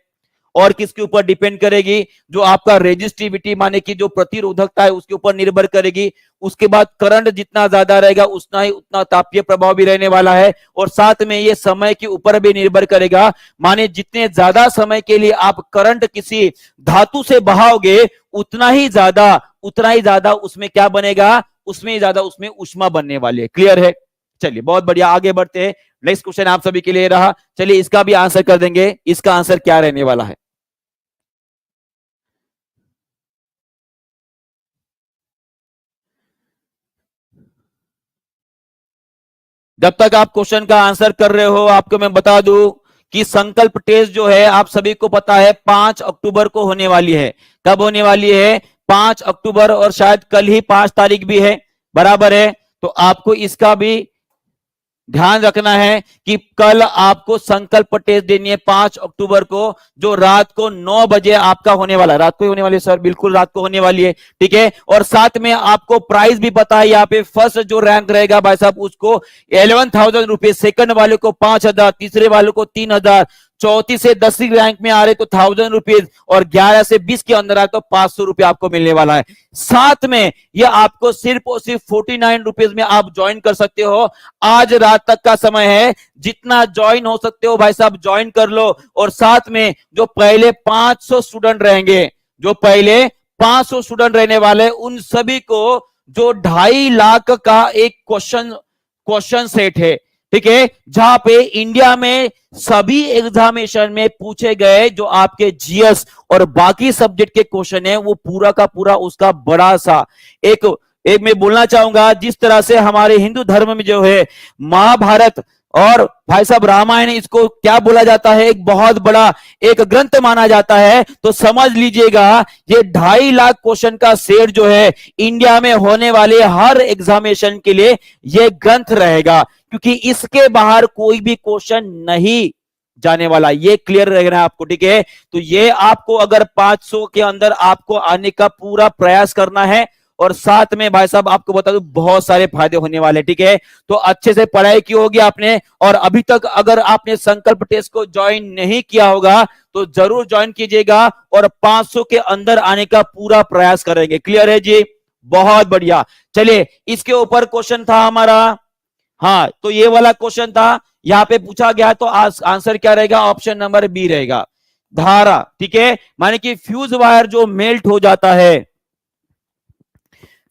और किसके ऊपर डिपेंड करेगी? जो आपका रेजिस्टिविटी, माने कि जो प्रतिरोधकता है, उसके ऊपर निर्भर करेगी। उसके बाद करंट जितना ज्यादा रहेगा उतना तापीय प्रभाव भी रहने वाला है। और साथ में ये समय के ऊपर भी निर्भर करेगा, माने जितने ज्यादा समय के लिए आप करंट किसी धातु से बहाओगे उतना ही ज्यादा उसमें क्या बनेगा? उसमें ज्यादा उसमें ऊष्मा बनने वाली है। क्लियर है? चलिए, बहुत बढ़िया, आगे बढ़ते हैं। नेक्स्ट क्वेश्चन आप सभी के लिए रहा, चलिए इसका भी आंसर कर देंगे। इसका आंसर क्या रहने वाला है? जब तक आप क्वेश्चन का आंसर कर रहे हो, आपको मैं बता दूं कि संकल्प टेस्ट जो है आप सभी को पता है 5 अक्टूबर को होने वाली है। कब होने वाली है? 5 अक्टूबर, और शायद कल ही 5 तारीख भी है, बराबर है। तो आपको इसका भी ध्यान रखना है कि कल आपको संकल्प टेस्ट देनी है 5 अक्टूबर को, जो रात को 9 बजे आपका होने वाला है। रात को ही होने वाली है सर, बिल्कुल रात को होने वाली है, ठीक है। और साथ में आपको प्राइस भी पता है, यहाँ पे फर्स्ट जो रैंक रहेगा भाई साहब उसको 11,000 रुपए, सेकंड वाले को 5,000, तीसरे वाले को 3,000, चौथी से 10वीं रैंक में आ रहे तो 1,000 रुपीज, और 11 से 20 के अंदर आए तो 500 रुपए आपको मिलने वाला है। साथ में ये आपको सिर्फ और सिर्फ 49 रुपीज में आप ज्वाइन कर सकते हो। आज रात तक का समय है, जितना ज्वाइन हो सकते हो भाई साहब ज्वाइन कर लो। और साथ में जो पहले 500 स्टूडेंट रहेंगे, जो पहले 500 स्टूडेंट रहने वाले, उन सभी को जो 2.5 लाख का एक क्वेश्चन सेट है, ठीक है, जहां पे इंडिया में सभी एग्जामिनेशन में पूछे गए जो आपके जीएस और बाकी सब्जेक्ट के क्वेश्चन है, वो पूरा का पूरा उसका बड़ा सा एक मैं बोलना चाहूंगा, जिस तरह से हमारे हिंदू धर्म में जो है महाभारत और भाई साहब रामायण, इसको क्या बोला जाता है, एक बहुत बड़ा एक ग्रंथ माना जाता है। तो समझ लीजिएगा ये 2.5 लाख क्वेश्चन का सेट जो है इंडिया में होने वाले हर एग्जामिनेशन के लिए ये ग्रंथ रहेगा, क्योंकि इसके बाहर कोई भी क्वेश्चन नहीं जाने वाला, ये क्लियर रहना है आपको, ठीक है। तो ये आपको अगर 500 के अंदर आपको आने का पूरा प्रयास करना है, और साथ में भाई साहब आपको बता दूं बहुत सारे फायदे होने वाले, ठीक है। तो अच्छे से पढ़ाई की होगी आपने, और अभी तक अगर आपने संकल्प टेस्ट को ज्वाइन नहीं किया होगा तो जरूर ज्वाइन कीजिएगा, और 500 के अंदर आने का पूरा प्रयास करेंगे। क्लियर है जी? बहुत बढ़िया। चलिए, इसके ऊपर क्वेश्चन था हमारा, हाँ, तो ये वाला क्वेश्चन था, यहां पे पूछा गया, तो आंसर क्या रहेगा? ऑप्शन नंबर बी रहेगा, धारा, ठीक है। माने कि फ्यूज वायर जो मेल्ट हो जाता है,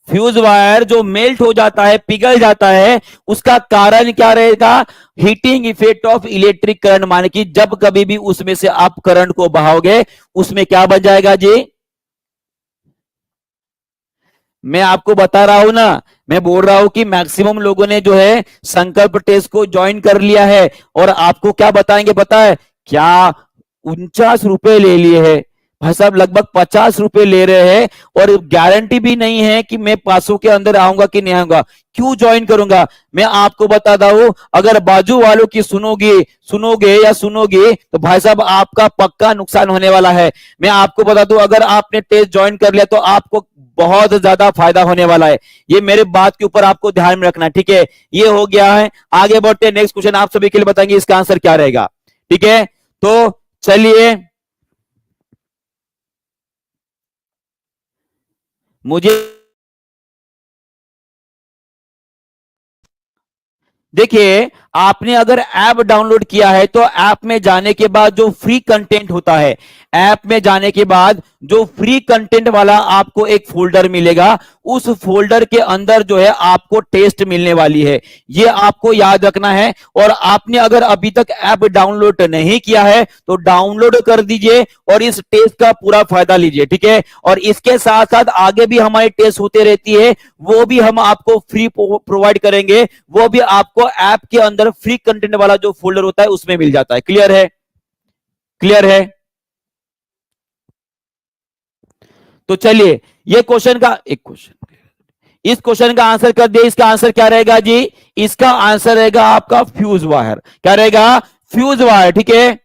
फ्यूज वायर जो मेल्ट हो जाता है, पिघल जाता है, उसका कारण क्या रहेगा? Heating effect of electric current. माने कि जब कभी भी उसमें से आप करंट को बहाओगे उसमें क्या बन जाएगा जी? मैं आपको बता रहा हूं ना, मैं बोल रहा हूं कि मैक्सिमम लोगों ने जो है संकल्प टेस्ट को ज्वाइन कर लिया है, और आपको क्या बताएंगे पता है? क्या 49 रुपए ले लिए है भाई साहब, लगभग 50 रुपए ले रहे हैं, और गारंटी भी नहीं है कि मैं 500 के अंदर आऊंगा कि नहीं आऊंगा। क्यों ज्वाइन करूंगा? मैं आपको बताता हूं, अगर बाजू वालों की सुनोगे या सुनोगे तो भाई साहब आपका पक्का नुकसान होने वाला है। मैं आपको बता दूं, अगर आपने टेस्ट ज्वाइन कर लिया तो आपको बहुत ज्यादा फायदा होने वाला है। ये मेरे बात के ऊपर आपको ध्यान में रखना, ठीक है। ये हो गया है, आगे बढ़ते हैं। नेक्स्ट क्वेश्चन आप सभी के लिए बताएंगे इसका आंसर क्या रहेगा, ठीक है। तो चलिए, मुझे देखिए, आपने अगर ऐप डाउनलोड किया है तो ऐप में जाने के बाद जो फ्री कंटेंट होता है, ऐप में जाने के बाद जो फ्री कंटेंट वाला आपको एक फोल्डर मिलेगा, उस फोल्डर के अंदर जो है आपको टेस्ट मिलने वाली है। ये आपको याद रखना है। और आपने अगर अभी तक ऐप डाउनलोड नहीं किया है तो डाउनलोड कर दीजिए और इस टेस्ट का पूरा फायदा लीजिए, ठीक है। और इसके साथ साथ आगे भी हमारी टेस्ट होते रहती है, वो भी हम आपको फ्री प्रोवाइड करेंगे। वो भी आपको ऐप के अंदर फ्री कंटेंट वाला जो फोल्डर होता है उसमें मिल जाता है। क्लियर है? क्लियर है? तो चलिए, ये क्वेश्चन का एक क्वेश्चन, इस क्वेश्चन का आंसर कर दिए। इसका आंसर क्या रहेगा जी? इसका आंसर रहेगा आपका फ्यूज वायर। क्या रहेगा? फ्यूज वायर, ठीक है,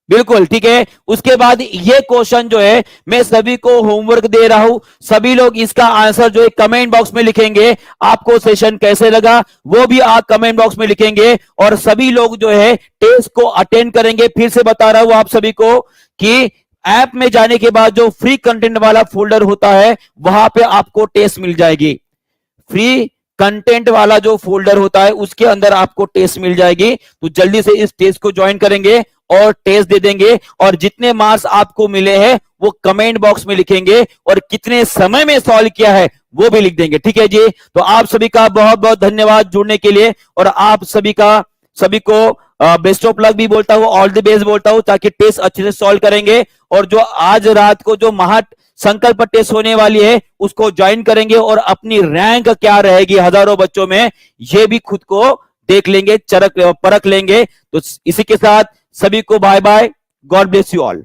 बिल्कुल ठीक है। उसके बाद ये क्वेश्चन जो है मैं सभी को होमवर्क दे रहा हूं, सभी लोग इसका आंसर जो है कमेंट बॉक्स में लिखेंगे। आपको सेशन कैसे लगा वो भी आप कमेंट बॉक्स में लिखेंगे, और सभी लोग जो है टेस्ट को अटेंड करेंगे। फिर से बता रहा हूं आप सभी को कि ऐप में जाने के बाद जो फ्री कंटेंट वाला फोल्डर होता है वहां पे आपको टेस्ट मिल जाएगी। फ्री कंटेंट वाला जो फोल्डर होता है उसके अंदर आपको टेस्ट मिल जाएगी। तो जल्दी से इस टेस्ट को ज्वाइन करेंगे और टेस्ट दे देंगे, और जितने मार्क्स आपको मिले हैं वो कमेंट बॉक्स में लिखेंगे, और कितने समय में सॉल्व किया है वो भी लिख देंगे, ठीक है जी। तो आप सभी का बहुत बहुत धन्यवाद जुड़ने के लिए, और आप सभी को बेस्ट ऑफ लक भी बोलता हूं, ऑल द बेस्ट बोलता हूं, ताकि टेस्ट अच्छे से सॉल्व करेंगे। और जो आज रात को जो महा संकल्प टेस्ट होने वाली है उसको ज्वाइन करेंगे, और अपनी रैंक क्या रहेगी हजारों बच्चों में ये भी खुद को देख लेंगे, परख लेंगे। तो इसी के साथ सभी को bye bye, God bless you all.